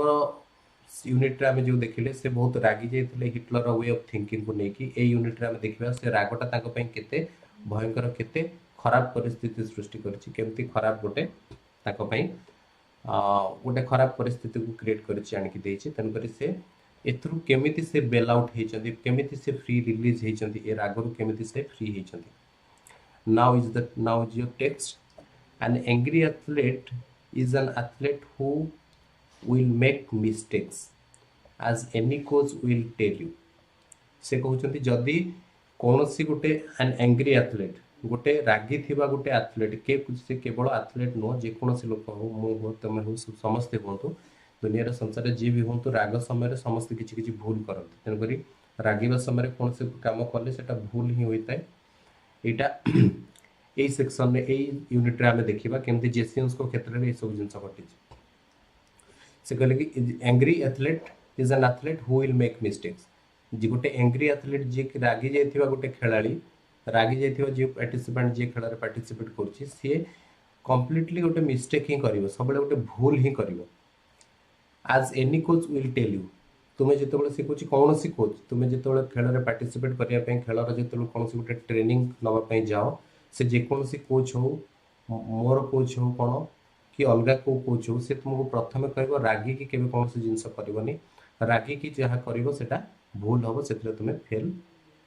यूनिट रे हमें जो देखिले से बहुत रागी जाइथिले हिटलर वे ऑफ थिंकिंग को नेकी ए यूनिट रे हमें देखिबा से रागटा तांको पई केते भयंकर केते खराब परिस्थिति सृष्टि करछि केमती खराब गोटे तांको पई गोटे खराब परिस्थिति को क्रिएट करछि आनि कि देछि तन करी से एथरु केमिति से बेल आउट हेचंती केमिति से फ्री रिलीज हेचंती ए रागरु केमिति से फ्री हेचंती now is your text an angry athlete is an athlete who will make mistakes as any coach will tell you से कहउचंती जदी कोनोसी गोटे एन एंग्री एथलीट गोटे रागी थिबा गोटे एथलीट के से केवल एथलीट नो जे कोनोसी लोक हो मु हो तमे हो समस्त होंतु दुनिया संसार जी भी हूँ राग समय समस्त किसी किसी भूल करते तेणुक रागिबा समय कौन से कम कले से भूल ही होता है यहाँ यही सेक्शन में यही यूनिट रे हमें देखा केमती जेसियंस को क्षेत्र में सब जिन घटी से कहले कि angry athlete is an athlete who will make mistakes जी गोटे एंग्री एथलीट जी रागी जाइथिबा गोटे खेलाड़ी रागी जाइथिबा जी पार्टिसिपेंट जी खेल पार्टिसिपेट कर सी कंप्लीटली गोटे मिस्टेक ही कर सब गोटे भूल ही कर आज any coach will tell you तुम्हें जिते शिखुची कौन सी कोच तुम्हें जिते खेल में पार्टिसिपेट करने खेलर जो कौन गोटे ट्रेनिंग नापी जाओ से जेकोसी कोच हो मोर कोच हो कौन कि अलग को कोच हो से तुमको प्रथम कह रागी की केवे कौन जिनस करनी रागी की जहाँ कर भूल हम से तुम्हें फेल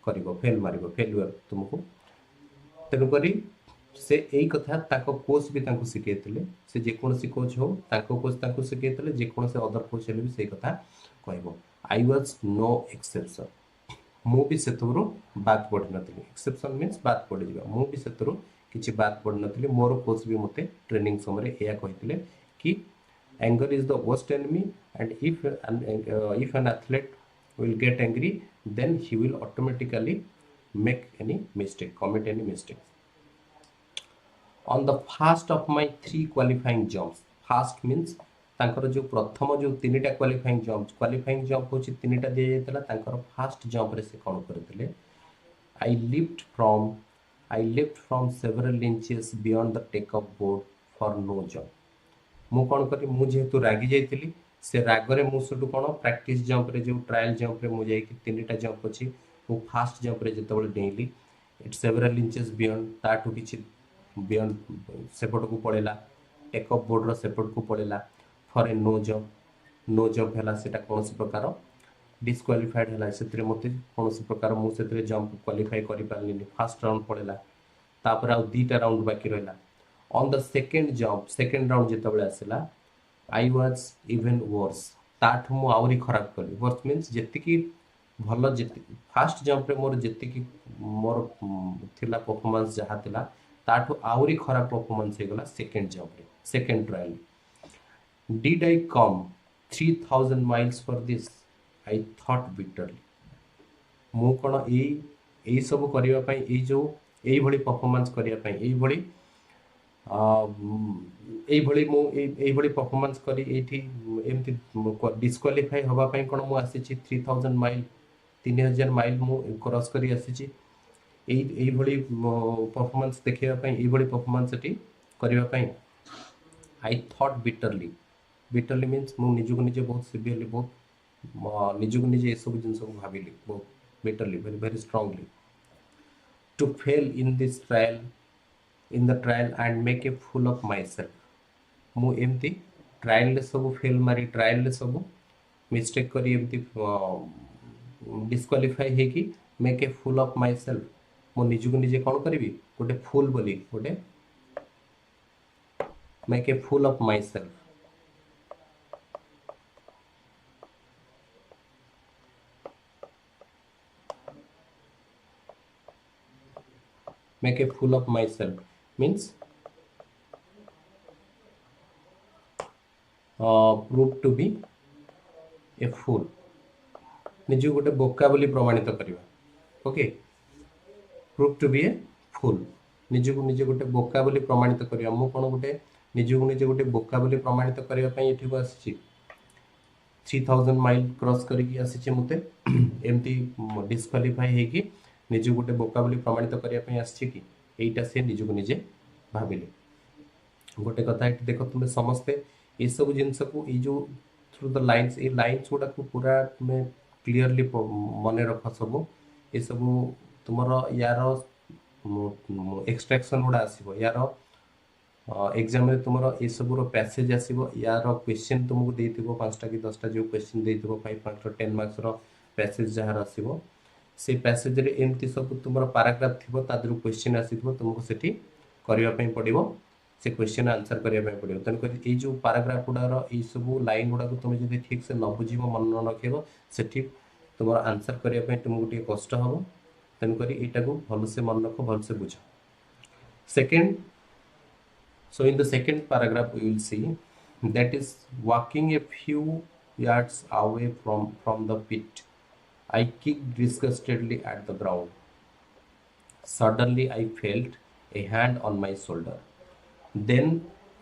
कर फेल मार फेलुअर तुमको तेणुक से यही कथा ताको कोच भी ताको शिखेइथिले से जेकोसी कोच हो ताको कोच ताको शिखेइथिले जेकोसी अदर कोच हेले भी सही कथा कहबो आई वाज नो एक्सेप्शन मु भी सेतुरु बात पड़ नथिले एक्सेप्शन मींस बात पड़ जिबा मु भी सेतुरु किछि बात पड़ नथिले मोर कोच भी मते ट्रेनिंग समय एया कहिथिले कि anger is the worst enemy and if an athlete will get angry then he will automatically make any mistake commit any mistake on the first of my 3 qualifying jumps first means तांकर जो प्रथम जो तीनटा qualifying jump होची तीनटा दिया जायतला तांकर first jump रे से कोन करथिले I lift from several inches beyond the take off board for no jump मु कोन करी मु जेतु रागी जाइतिली से रागरे मु सटु कोन प्रैक्टिस जंप रे जो ट्रायल जंप रे मु जाई कि तीनटा जंप अछि मु फर्स्ट जंप रे जेतबळे डेली इट सेवरल इंचेस बियॉन्ड ताटु किछि बियॉन्ड सेपट को पड़ेला टेक ऑफ बोर्ड रो सेपट को पड़ेला फॉर ए नो जंप हैला सेटा कोनसी प्रकार डिस्क्वालिफाइड हैला सेतरे मते कोनसी प्रकार मु सेतरे जंप क्वालिफाई करि पारलिनी फर्स्ट राउंड पड़ेला तापर आ दीटा राउंड बाकी रहला ऑन द सेकंड राउंड जेतबळे आसेला आई वाज इवन वर्स ताठ मु आउरी खराब कली वर्स मींस जेति की भलो जेति फर्स्ट जंप रे मोर जेति की मोर थिला परफॉर्मेंस जहा थिला ताठ आउरी खराब परफॉर्मेंस हे गला सेकंड जंप रे second trial did I come 3000 miles for this I thought bitterly मु कोन एई सब करिवा पई एई जो एई भली परफॉर्मेंस करिया पई एई भली एई भली परफॉर्मेंस करी एठी एमती डिस्क्वालिफाई होबा पई कोन मु आसी छी 3000 माइल 3000 माइल मु क्रॉस करी आसी छी एई भली परफॉर्मेंस देखिया पई एई भली परफॉर्मेंस एठी करिवा पई आई थॉट बिटरली मीन्स मु निजको निजे बहुत सिवियरली बहुत निजको निजे ए सब जिंस को भाबिली बहुत bitterly very very strongly to fail in this trial in the trial and make a fool of myself. ମୁଁ ଏମିତି ଟ୍ରାଏଲରେ ସବୁ ଫେଲ୍ ମାରି ଟ୍ରାଏଲରେ ସବୁ ମିଷ୍ଟେକ୍ କରି ଏମିତି ଡିସ୍କ୍ୱାଲିଫାଏ ହେଇକି make A full of my self ମୁଁ ନିଜକୁ ନିଜେ କ'ଣ କରିବି ଗୋଟେ ଫୁଲ୍ ବୋଲି ଗୋଟେ make A full of my self make a fool of myself means prove to be a fool निजु गोटे बोका बोली प्रमाणित करवा okay prove to be a fool निजु निजे गोटे बोका बोली प्रमाणित करवा मु कोन गोटे निजु निजे गोटे बोका बोली प्रमाणित करबा पई एठी को आसी 3000 माइल क्रॉस करके आसी मते एमती डिस्क्वालिफाई हे कि निजु गोटे बोका बोली प्रमाणित करबा पई आसी कि एटा से निजु निजे भाबिले गोटे कथा एठी देखो तुमे समस्ते ये सब जिनस को ये जो थ्रू द लाइन्स ये लाइन्स गुड़ा को पूरा तुम्हें क्लीयरली मन रख सब ये सब तुम यार एक्सट्रैक्शन गुड़ा आसो यार एग्जाम रे तुम ये सब पैसेज आसो यार क्वेश्चन तुमको देथिबो 5टा कि 10टा जो क्वेश्चन देथिबो 5 मार्क्स 10 मार्क्स रो पैसेज जहार आसो से पैसेज रे एमती सब तुम पैराग्राफ थिबो तादरु क्वेश्चन आसीथिबो तुमको सेठी करबा पई पड़िबो से क्वेश्चन आंसर करबा पई पड़िबो तेन जो पैराग्राफ गुड़ा ये सब लाइन गुड़ा को तुम जब ठीक से न बुझीबो मन न रखिबो सेठी तुम आंसर करबा पई तुमको टी कष्ट हबो तेन एटा को भल से मन रख भल से बुझ second so in the second paragraph we will see that is walking a few yards away from the pit I kicked disgustedly at the ground suddenly I felt a hand on my shoulder then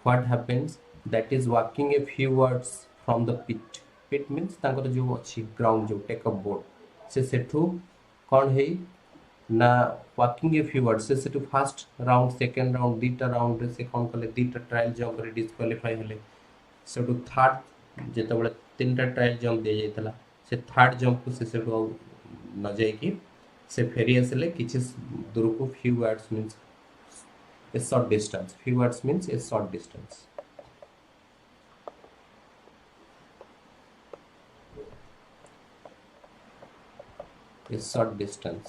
what happens that is walking a few yards from the pit pit means तांकर जो अच्छी ground जो take up board से सेठू कौन है ना walking a few yards से Sethu first round second round दीटा round रे से कौन कले दीटा ट्रायल जंप रे डिस्क्वालिफाई हेले सेठू थर्ड जेते बळे तीनटा ट्रायल जंप दे जायतला से थर्ड जंप को से सेठू न जाय कि से फेरी आसले किछि दूर को few yards means a short distance few yards means a short distance a short distance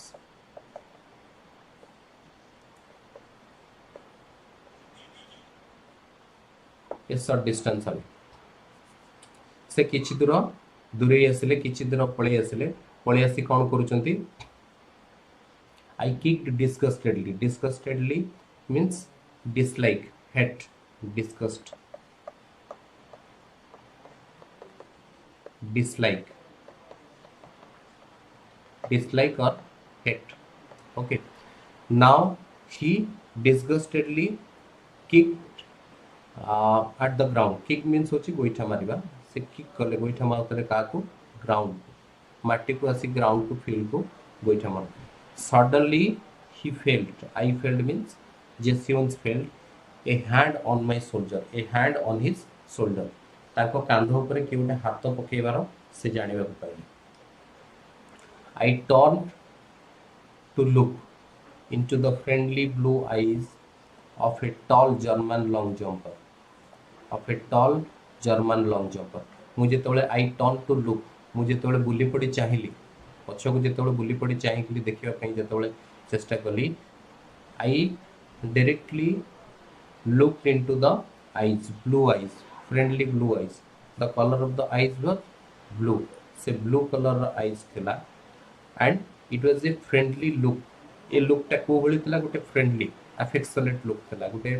a short distance हले से किछि दूर दूरे आसले किछि दूर पळे आसी कोन करूचंती I kicked disgustedly means dislike hate disgust dislike or hate okay now he disgustedly kicked at the ground kick means होची गोइठा मारिबा से किक करले गोइठा मारतले का को ग्राउंड माटी को आसी ग्राउंड को फील्ड को गोइठा मार suddenly he felt I felt means Jesse felt a hand on my shoulder a hand on his shoulder ताको कांध ऊपर कि गोटे हाथ पकेबार से जानिबा को पाइले I turned to look into the friendly blue eyes of a tall German long jumper मुझे तोले I turned to look मुझे तोले बुली पड़ी चाहिली पछ को जेतोले बुली पड़ी चाहिली देखिबा पई जेतोले चेष्टा कली I directly looked into the eyes blue eyes friendly blue eyes the color of the eyes was blue से blue color eyes थिला and it was a friendly look A look टा को भली थिला गोटे friendly affectionate look थिला गोटे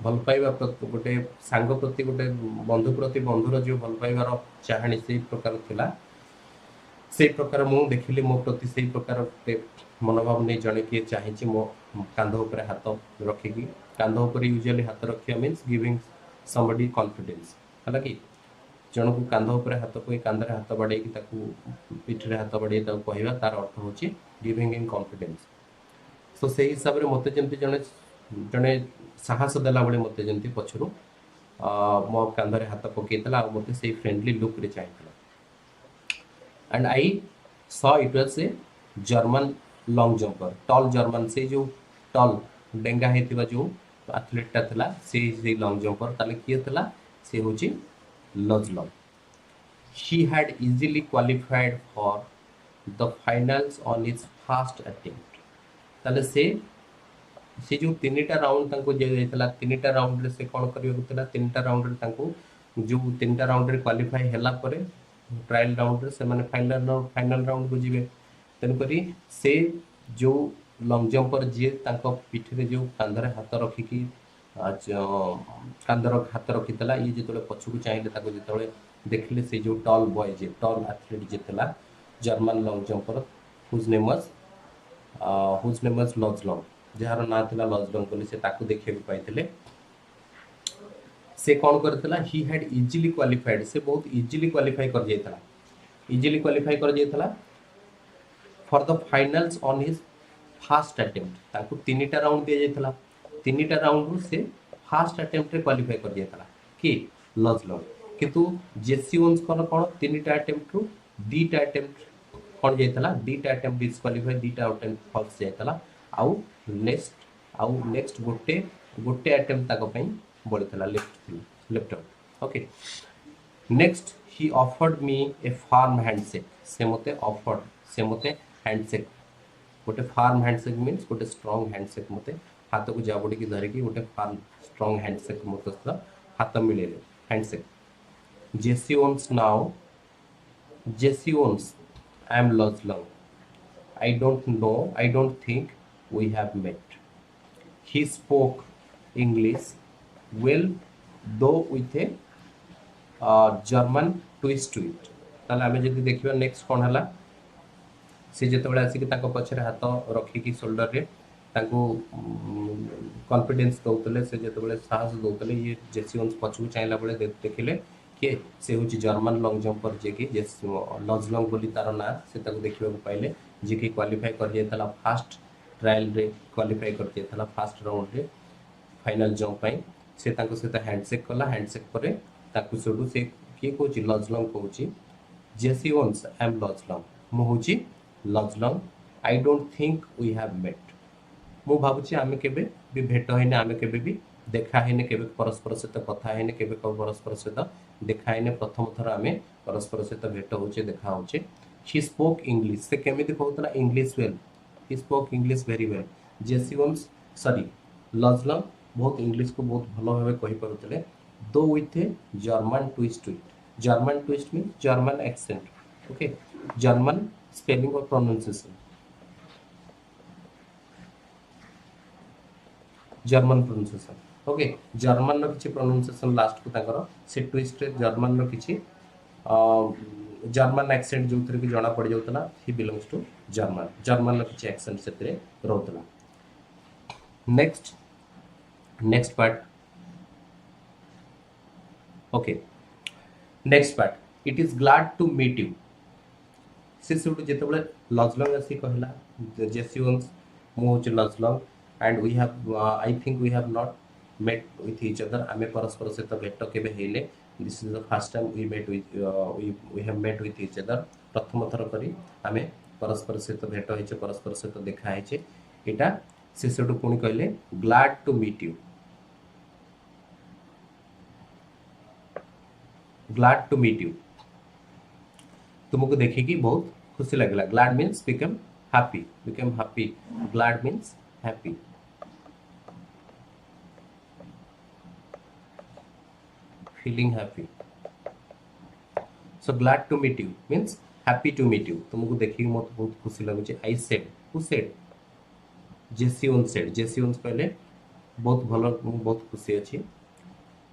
भल पाइबा प्रति गोटे सांग प्रति गोटे बंधु प्रति बंधुर जो भल पाइबार चाहणी से प्रकार थिला से प्रकार मु देखिली मो प्रति से प्रकार मनोभाव नहीं जने किए चाहिए मो कांध ऊपर हाथ रखिकी कांध ऊपर यूजुअली हाथ रखिया मीन्स गिविंग समबडी कॉन्फिडेंस हला कि जन को कांध ऊपर हाथ पई कांधरे हाथ बडे कि ताकू पिठरे हाथ बडे ताकू कहबा तार अर्थ होची गिविंग इन कॉन्फिडेंस सो से हिसाब रे मते जेंति जने जने साहस देला बडे मते जेंति पछरु मो कांधरे हाथ पकेतला आ मते से फ्रेंडली लुक रे चाहितला and I saw it was a German long jumper tall German से जो tall डेंगा हेतिबा जो एथलीटा थिला से लॉन्ग जंपर ताले किए थिला से होची लजलम. He had easily qualified for the finals on his first attempt. ताले से जो तीनटा राउंड तांको जे जायतला तीनटा राउंड रे से कोन करियो गतला तीनटा राउंड रे तांको जो तीनटा राउंड रे क्वालिफाई हैला परे ट्रायल राउंड रे से माने फाइनल राउंड को जिवे तेन करी से जो लॉन्ग जंपर जे तांको पिठी रे जो कांधरे हाथ रखी की कांधर हाथ रखितला ये जेतले पछकु चाहिले ताको जेतले देखले से जो टॉल बॉय जे टॉल एथलीट जेतला German long jumper whose name was Luz Long जार ना थिला लॉजलॉन्ग बोली से ताको देखिए पाइथिले से कौन करथिला ही हैड इजीली क्वालिफाइड से बहुत इजीली क्वालिफाई कर जाइतला इजीली क्वालिफाई कर जाइतला for the finals on his first attempt ताको तीनटा राउंड दिया जाइतला तीनटा राउंड रू से फर्स्ट अटेम्प्ट रे क्वालिफाई कर जाइतला कि लॉजलॉन्ग किंतु जेसी ओन्स कोन तीनटा अटेम्प्ट रू दीटा अटेम्प्ट कोन जाइतला दीटा अटेम्प्ट डिस्क्वालिफाई दीटा अटेम्प्ट फॉल्स जाइतला आउ नेक्स्ट गोटे अटेम्प्ट ताको पई बोलतला left out. Okay next he offered me a firm handshake से मते हैंडशेक गोटे फार्म हैंडशेक मीन्स गोटे स्ट्रांग हैंडशेक मते हाथ को जाबड़ी की धरि की गोटे फार्म स्ट्रांग हैंडशेक मते हाथ मिले handshake. Jesse Owens I am Luz Long I don't think we have met. He spoke English well, though with a German twist to it. ताले आमे जदि देखिबा नेक्स्ट कोन हला से जेतबेला आसी कि ताको पछरे हाथ रखी की शोल्डर रे ताको कॉन्फिडेंस दउतले से जेतबेले साहस दउतले ये जेसी ओन्स पछू चाइला बळे देखिले कि से होची जर्मन लॉन्ग जंपर जे कि लॉजलॉन्ग बोली तार ना से ताको देखिबा को पाइले जे कि क्वालिफाई कर जाइतला फर्स्ट ट्रायल रे क्वालिफाई कर जाइतला फर्स्ट राउंड रे फाइनल जंप पाई से ताको से हैंडशेक कला हैंडशेक परे ताको सोडू से के कोची लॉजलॉन्ग कोची Jesse Owens I am Luz Long मु होची Luz Long I don't think we have met मु भाबुची आमे केबे भी भेट होइने आमे केबे भी देखा हेने केबे परस्पर सहित कथा हेने केबे परस्पर सहित देखा हेने प्रथम थर आमे परस्पर सहित भेट होचे देखा होचे. He spoke English से केमिति कहतला English well he spoke English very well. Jesse Owens sorry Luz Long बहुत इंग्लिश को बहुत भलो भाबे कहि परतले though with a German twist to it German twist mean German accent okay German spelling or pronunciation German pronunciation okay German रो किछि pronunciation last को ताकर से ट्विस्ट रे जर्मन रो किछि जर्मन एक्सेंट जो थरे कि जणा पड़ जाउतला ही बिलोंग्स टू जर्मन रो किछि एक्सेंट सेतरे रहउतला. Next part okay next part it is glad to meet you से सुटू जेतबले लॉजलॉन्ग आसी कहला जेसी ओन्स मु होच Luz Long and we have I think we have not met with each other आमे परस्पर सहित भेट केबे हेले this is the first time we met with we have met with each other प्रथम थर करी आमे परस्पर सहित भेट होइचे परस्पर सहित देखा हेचे एटा से सेटु कोनी कहले ग्लैड टू मीट यू तुमको देखि की बहुत खुशी लागला glad means become happy glad means happy feeling happy so glad to meet you means happy to meet you तुमको देखि मत बहुत खुशी लागुचे I said who said Jesse Owens कहले बहुत भलो बहुत खुशी अछि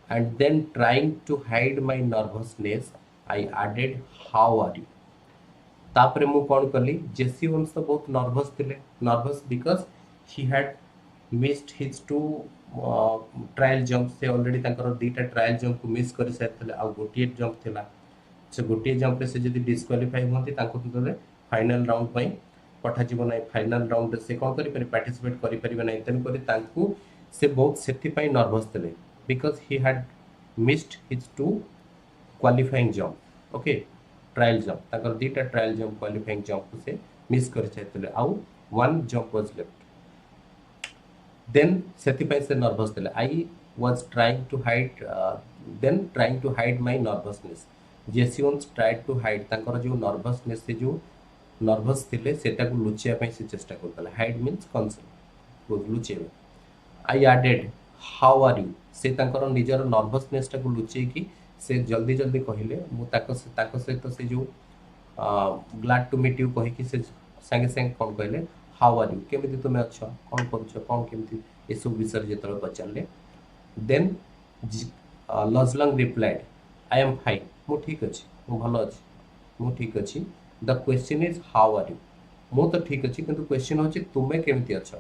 and then trying to hide my nervousness I added how are you तापरे मु कोन करली जेसी ओन्स तो बहुत nervous because he had missed his two trial jump से ऑलरेडी तांकर दीटा ट्रायल जंप को मिस कर सारथिले आ गोटिए जंप थिला से गोटिए जंप रे से जदी डिस्क्वालीफाई होंती तांको तरे फाइनल राउंड पई पठा जीवन नै फाइनल राउंड से कोन करि पारि पार्टिसिपेट करि परिबे नै तन करि तांको से बहुत सेति पई नर्वस थिले because he had missed his two qualifying jump okay trial jump तांकर दीटा ट्रायल जंप क्वालिफाइंग जंप से मिस कर सारथिले आ one jump was left then ସେଥିପାଇଁ ସେ ନର୍ଭସ୍ ଥିଲେ। I was trying to hide then trying to hide my nervousness। ଜେସିଓନ୍ସ tried to hide ତାଙ୍କର ଯେଉଁ ନର୍ଭସନେସ୍ ସେ ଯେଉଁ ନର୍ଭସ୍ ଥିଲେ ସେଟାକୁ ଲୁଚେଇବା ପାଇଁ ସେ ଚେଷ୍ଟା କରୁଥିଲେ। ହାଇଡ୍ ମିନ୍ସ କନସେଲ୍ ଲୁଚେଇବା। I added how are you ସେ ତାଙ୍କର ନିଜର ନର୍ଭସନେସ୍ଟାକୁ ଲୁଚେଇକି ସେ ଜଲ୍ଦି ଜଲ୍ଦି କହିଲେ ମୁଁ ତାଙ୍କ ସହିତ ସେ ଯେଉଁ ଗ୍ଲାଡ୍ ଟୁ ମିଟ୍ ୟୁ କହିକି ସେ ସାଙ୍ଗେ ସାଙ୍ଗେ କ'ଣ କହିଲେ ହାଉ ଆର୍ ୟୁ କେମିତି ତୁମେ ଅଛ କ'ଣ କରୁଛ କ'ଣ କେମିତି ଏସବୁ ବିଷୟରେ ଯେତେବେଳେ ପଚାରିଲେ then Luz Long replied I am fine ମୁଁ ଠିକ୍ ଅଛି ମୁଁ ଭଲ ଅଛି ମୁଁ ଠିକ୍ ଅଛି the question is how are you ମୁଁ ତ ଠିକ୍ ଅଛି କିନ୍ତୁ କ୍ୱେଶ୍ଚିନ୍ ହେଉଛି ତୁମେ କେମିତି ଅଛ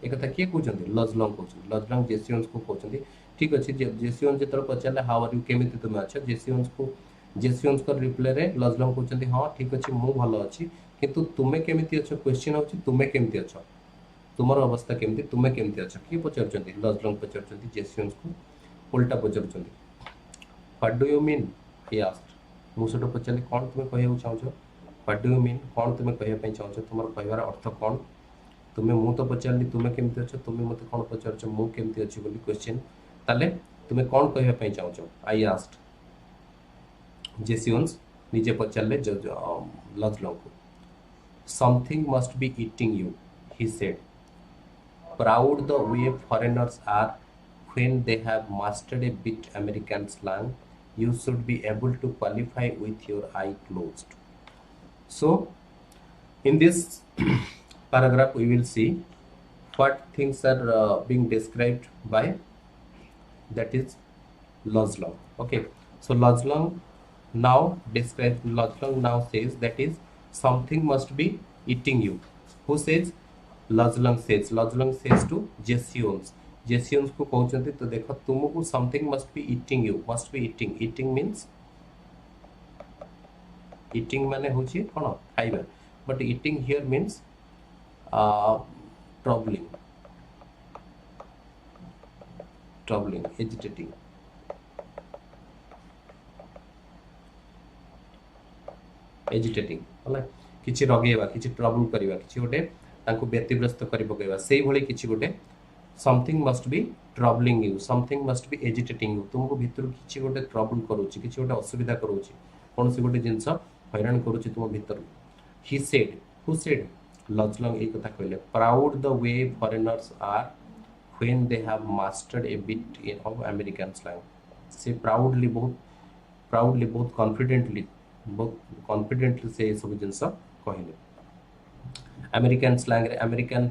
ଏ କଥା କିଏ କହୁଛନ୍ତି ଲଜଲଙ୍ଗ କହୁଛନ୍ତି ଲଜଲଙ୍ଗ ଜେସିଓନ୍ସକୁ କହୁଛନ୍ତି ଠିକ୍ ଅଛି ଜେସିଓନ୍ସ ଯେତେବେଳେ ପଚାରିଲେ ହାଉ ଆର୍ ୟୁ କେମିତି ତୁମେ ଅଛ ଜେସିଓନ୍ସଙ୍କ ରିପ୍ଲାଏରେ ଲଜଲଙ୍ଗ କହୁଛନ୍ତି ହଁ ଠିକ୍ ଅଛି ମୁଁ ଭଲ ଅଛି କିନ୍ତୁ ତୁମେ କେମିତି ଅଛ କ୍ୱେଶ୍ଚିନ୍ ହେଉଛି ତୁମେ କେମିତି ଅଛ ତୁମର ଅବସ୍ଥା କେମିତି ତୁମେ କେମିତି ଅଛ କିଏ ପଚାରୁଛନ୍ତି ଲଜଲଙ୍ଗ ପଚାରୁଛନ୍ତି ଜେସିଓନ୍ସକୁ ଓଲଟା ପଚାରୁଛନ୍ତି ହ୍ୱାଟ୍ ଡୁ ୟୁ ମିନ୍ ହି ଆସ୍କ୍ଡ ମୁଁ ସେଠୁ ପଚାରିଲି କ'ଣ ତୁମେ କହିବାକୁ ଚାହୁଁଛ ହ୍ୱାଟ୍ ଡୁ ୟୁ ମିନ୍ କ'ଣ ତୁମେ କହିବା ପାଇଁ ଚାହୁଁଛ ତୁମର କହିବାର ଅର୍ଥ କ'ଣ ତୁମେ ମୁଁ ତ ପଚାରିଲି ତୁମେ କେମିତି ଅଛ ତୁମେ ମୋତେ କ'ଣ ପଚାରୁଛ ମୁଁ କେମିତି ଅଛି ବୋଲି କ୍ୱେଶ୍ଚିନ୍ ତାହେଲେ ତୁମେ କ'ଣ କହିବା ପାଇଁ ଚାହୁଁଛ ଆଇ ଆସ୍କ୍ଡ ଜେସିଓନ୍ସ ନିଜେ ପଚାରିଲେ ଲଜଲଙ୍ଗକୁ something must be eating you he said proud the way foreigners are when they have mastered a bit American slang you should be able to qualify with your eye closed so in this paragraph we will see what things are being described by that is Lozlong okay so Lozlong now says that is something must be eating you who says Lozlong says to Jesions को कहउचंती तो देखो तुमको something must be eating you must be eating means eating माने होची कोन खाइबा but eating here means troubling agitating होला किछि रगेबा किछि ट्रबल करबा किछि गोटे तांको व्यतिग्रस्त करि पकेबा सेही भली किछि गोटे something must B troubling you something must be agitating you तुमको भीतर किछि गोटे ट्रबल करूछि किछि गोटे असुविधा करूछि कोनसी गोटे जिंस हैरान करूछि तुम भीतर he said who said Luz Long ए कथा कहले proud the way foreigners are when they have mastered a bit of American slang से प्राउडली बहुत कॉन्फिडेंटली से सब जिंस कहले अमेरिकन स्लैंग अमेरिकन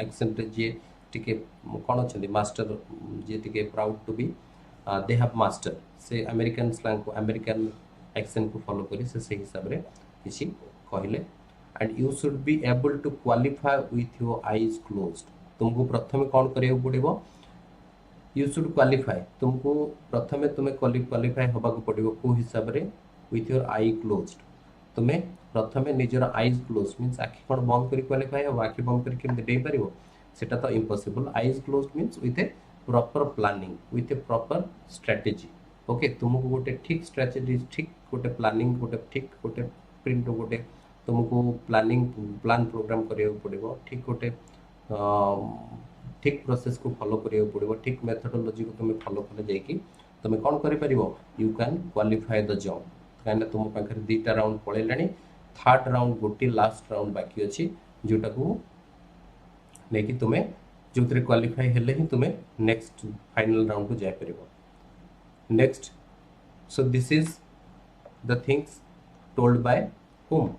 एक्सेंट जे टिके कोन अछि मास्टर जे टिके proud to be they have master से अमेरिकन स्लैंग को अमेरिकन एक्सेंट को फॉलो करी से हिसाब रे किछि कहले and you should be able to qualify with your eyes closed तुमको प्रथमे कोन करियो पड़िबो यू शुड क्वालिफाई तुमको प्रथमे तुम्हें क्वालिफाई होबा को पड़िबो को हिसाब रे विथ योर आई क्लोज्ड तुम्हें प्रथमे निजर आईज क्लोज मीन्स आखि कोन बंद करी क्वालिफाई हो आखि बंद करी केम दे परिबो सेटा तो impossible eyes closed means with A proper planning with A proper strategy okay तुमको गोटे ठीक स्ट्रेटजी ठीक गोटे प्लानिंग गोटे ठीक गोटे प्रिंट गोटे तुमको प्लान प्रोग्राम करियो पड़िबो ठीक गोटे ठीक प्रोसेस को फॉलो करियो पड़िबो ठीक मेथोडोलॉजी को तुम फॉलो करले जाई कि तुम कोन करि परिबो you can qualify the job काइना तुम पाखरे दीटा राउंड पळेलानी थर्ड राउंड गोटी लास्ट राउंड बाकी अछि जोटा को नेकी तुमे जोतरे क्वालिफाई हेले ही तुमे नेक्स्ट फाइनल राउंड को जाय परिबो next so this is the things told by whom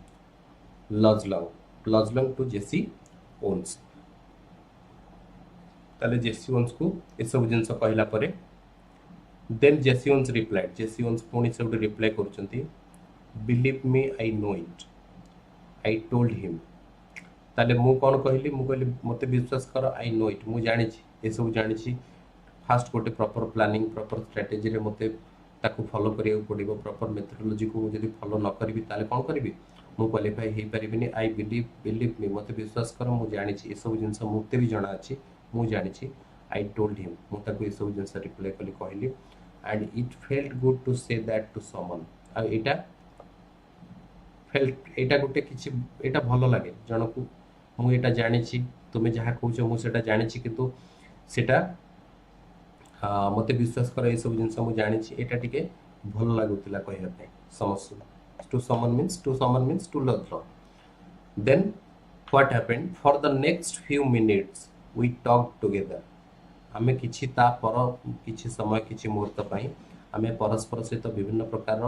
Luz Long to Jesse Owens ताले जेसी ओन्स को ए सब जिंस कहला परे then Jesse Owens replied Jesse Owens पुणी से रिप्लाई करचंती believe me I know it I told him ताले मु कोन कहली मु कहली मते विश्वास कर आई नो इट मु जानि छी ए सब जानि छी फास्ट गोटे प्रॉपर प्लानिंग प्रॉपर स्ट्रेटजी रे मते ताकू फॉलो करियो पड़िबो प्रॉपर मेथोडोलॉजी को जदी फॉलो न करबी ताले कोन करबी मु qualify hey परिबिनी I believe me मते विश्वास कर मु जानि छी ए सब जिंस मुते भी जणा अछि मु जानि छी आई टोल्ड हिम मु ताकू ए सब जिंस रिप्लाई कली कहली and it felt good to say that to someone आ एटा गोटे किछि एटा भलो लागे जनकू मु एटा जानी तुम्हें जहाँ कौच मुझे जानी किंतु सेटा मते विश्वास कर ये सब जिन मुझे जानी एटा टिके भल लगुला कहवाई समस्त to summon means to love then what happened for the next few minutes we talk together आमे किछि ता पर किछि समय किछि मुहूर्त पई आमे परस्पर सहित विभिन्न प्रकार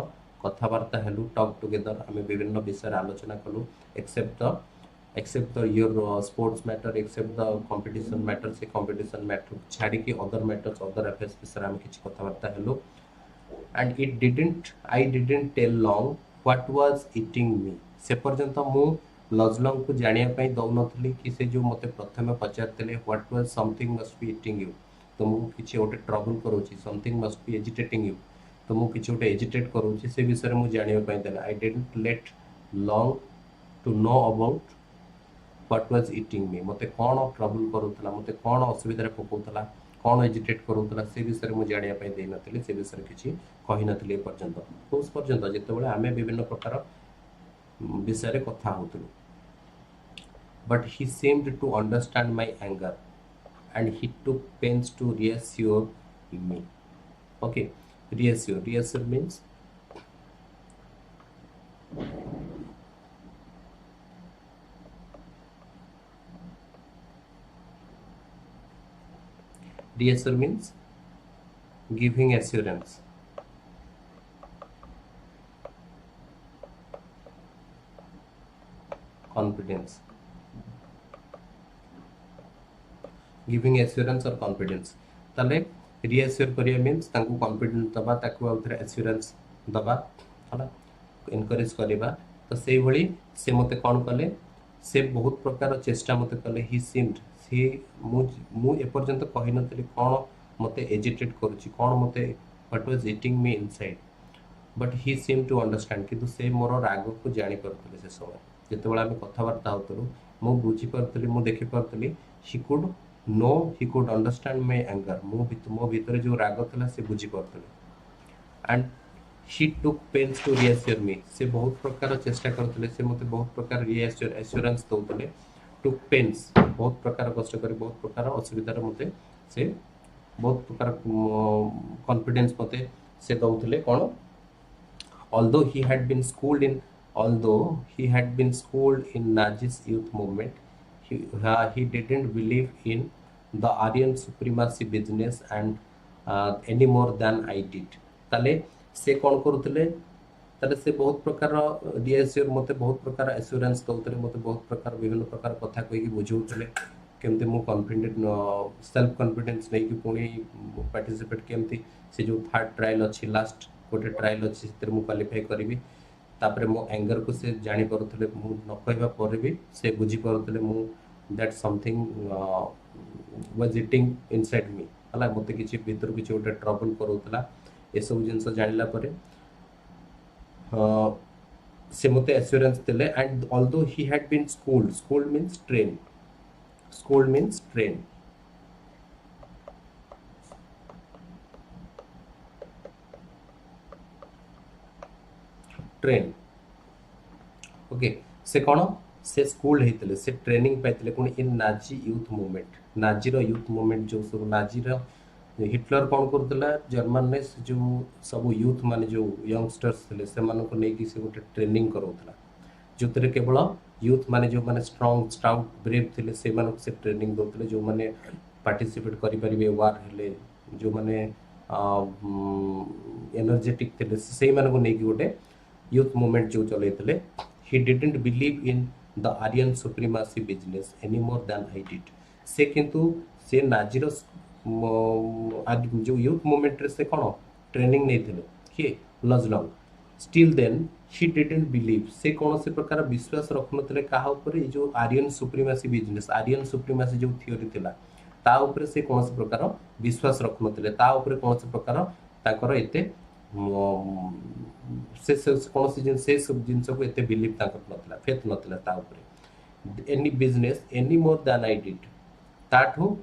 कथबार्ता हेलु टॉक टुगेदर आमे विभिन्न विषय आलोचना कलु except the your sports matter except the competition matter से कंपटीशन मैटर छाड़ी की अदर मैटर्स अदर अफेयर्स विषय आमे किछि कथबार्ता हेलु and I didn't tell Long what was eating me से पर्यंत मु लजलंग को जानिया पई दउनथली कि से जो मते प्रथमे पचारतले what was something must be eating you तो मु किछि ओटे ट्रबल करूची something must be agitating you तो मु किछि ओटे एजिटेट करूची से विषय मु जानिया पई देला I didn't let Long to know about what was eating me मते कोन ट्रबल करूतला मते कोन असुविधा रे पकोतला कोन एजिटेट करूतला से विषय मु जानिया पई देई नथले से विषय किछि कहि नथले पर्यंत उस पर्यंत जेतेबेले आमे विभिन्न प्रकार विषय रे कथा होतलु but he seemed to understand my anger and he took pains to reassure me. Okay, reassure means giving assurance, confidence, giving assurance और कॉन्फिडेंस ताले रिएश्योर करिया मींस तांको कॉन्फिडेंस दबा ताको आउथरे एश्योरेंस दबा हला एनकरेज करबा तो सेही भली से मते कोन कले से बहुत प्रकार चेष्टा मते कले ही सीम्ड से मु ए पर्यंत कहि नतली कोन मते एजिटेट करूची कोन मते what was eating me inside but he seem to understand किंतु से मोर राग को जानि परतले से समय जेतेबेला हम कथावार्ता होतलु मु बुझी परतली मु देखि परतली he could no he could understand my anger मो भीतर जो राग थला से बुझी परतले and he took pains to reassure me से बहुत प्रकार चेष्टा करतले से मते बहुत प्रकार एश्योरेंस दउतले टुक पेन्स बहुत प्रकार कष्ट करी बहुत प्रकार असुविधा मते से बहुत प्रकार कॉन्फिडेंस मते से दउतले कोन although he had been schooled in Nazi's youth movement he didn't believe in the Aryan supremacy business and any more than I did ताले से कौन करुतले ताले से बहुत प्रकार रिएश्योर मते बहुत प्रकार एश्योरेंस दउतले मते बहुत प्रकार विभिन्न प्रकार कथा कहि बुझौतले केमते मु कॉन्फिडेंट सेल्फ कॉन्फिडेंस नै कि पुणी पार्टिसिपेट केमती से जो थर्ड ट्रायल अछि लास्ट गोटे ट्रायल अच्छी से क्वालिफाई करी तापर मो एंगर को से जानी परुतले मु न कहबा पर भी से बुझी परुतले मु that something was eating inside me हला मते किछि भीतर किछि गोटे ट्रबल करूतला ए सब जिंस जानिला परे से मते एश्योरेंस देले and although he had been schooled means train train okay से कौन से स्कूल हेतले से ट्रेनिंग पाइतले कोन इन नाजी यूथ मूवमेंट नाजीर यूथ मूवमेंट जो सब नाजीर हिटलर कौन करतला जर्मन ने जो सब यूथ माने जो यंगस्टर्स थे से माने को नेकी से गोटे ट्रेनिंग करौतला जोतरे केवल यूथ माने जो माने स्ट्रांग स्टाउट ब्रेव थे से माने से ट्रेनिंग दोतले जो माने पार्टिसिपेट करि परिबे वार हेले जो माने एनर्जेटिक थे से माने को नेकी गोटे यूथ मूवमेंट जो चलैतले he didn't believe in the Aryan supremacy business any more than I did से किंतु से नाजीर जो यूथ मूवमेंट रे से कोन ट्रेनिंग नै थिले के लजलंग still then he didn't believe से कोन से प्रकार विश्वास रखनतले काहा ऊपर जो Aryan supremacy business Aryan supremacy जो थ्योरी थिला ता ऊपर से कोन से प्रकार विश्वास रखनतले ता ऊपर कोन से प्रकार ताकर एते से कौन से सब जिन को एते बिलीव नतला फेथ नतला ता ऊपर any business any more than I did ताठो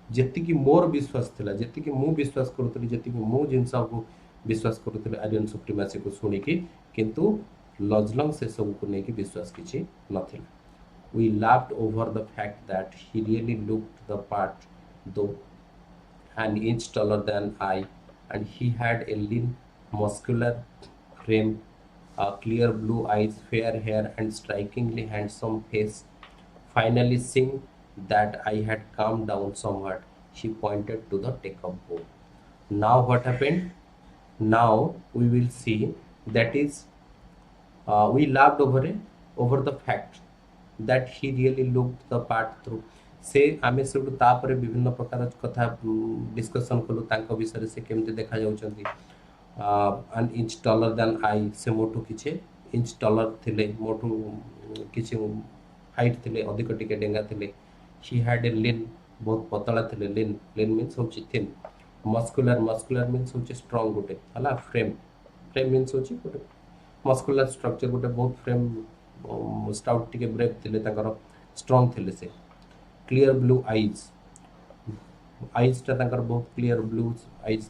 जेति की मोर विश्वास थिला जेति की मु विश्वास करतली जेति की मु जिन को विश्वास करतली आर्यन सुप्रीमेसी को सुनी की किंतु लजलंग से सब को नेकी विश्वास किछि नथिला We laughed over the fact that he really looked the part, though an inch taller than I, and he had a lean, muscular frame, clear blue eyes, fair hair, and strikingly handsome face. Finally, seeing that I had calmed down somewhat, she pointed to the take-up board. Now, what happened? Now we will see that is we laughed over the fact that he really looked the part through. से आमे सेठू तापरे विभिन्न प्रकार कथा discussion कलु तांको विषय से केमते देखा जाउछंती an inch taller than I से मोटू किछे इंच टॉलर थिले मोटू किछे हाइट थिले अधिक टिके डेंगा थिले ही हैड ए लीन बहुत पतला थिले लीन लीन मींस होची थिन मस्कुलर मस्कुलर मींस होची स्ट्रांग गोटे हला फ्रेम फ्रेम मींस होची गोटे मस्कुलर स्ट्रक्चर गोटे बहुत फ्रेम स्टाउट टिके ब्रेक थिले तांकर स्ट्रांग थिले से क्लियर ब्लू आईज आईज टा तांकर बहुत क्लियर ब्लू आईज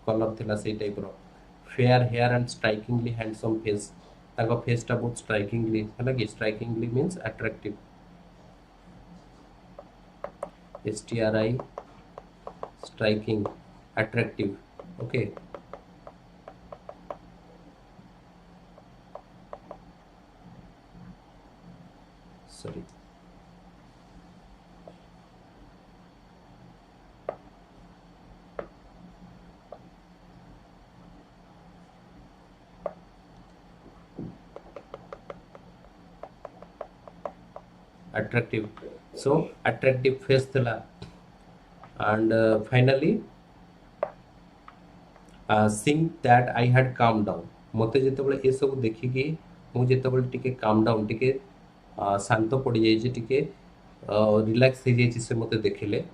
कलर थिला से टाइप रो fair hair and strikingly handsome face तांकर फेस टा बहुत स्ट्राइकिंगली हला कि strikingly means attractive STRI striking attractive okay sorry attractive so attractive face thila and finally seeing that I had calmed down मते जेतेबेले ए सब देखि कि मु जेतेबेले टिके काम डाउन टिके शांत पड़ जाई जे टिके रिलैक्स हो जाई से मते देखिले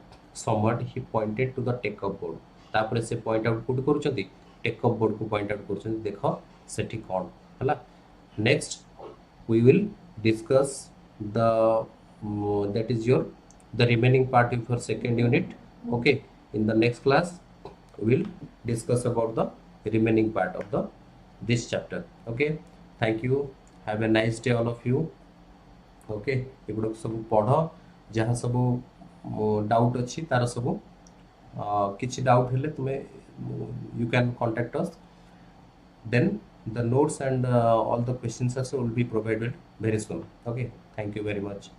somewhat he pointed to the take up board तापरे से पॉइंट आउट कोड करूचंती टेक अप बोर्ड को पॉइंट आउट करूचंती देखो सेठी कोन हला next we will discuss the that is your the remaining part of your second unit okay in the next class we will discuss about the remaining part of the this chapter okay thank you have a nice day all of you okay एगुडो सब पढ़ जहाँ सब doubt अच्छी तार सब किछि doubt हेले तुमे you can contact us then the notes and all the questions also will be provided very soon okay thank you very much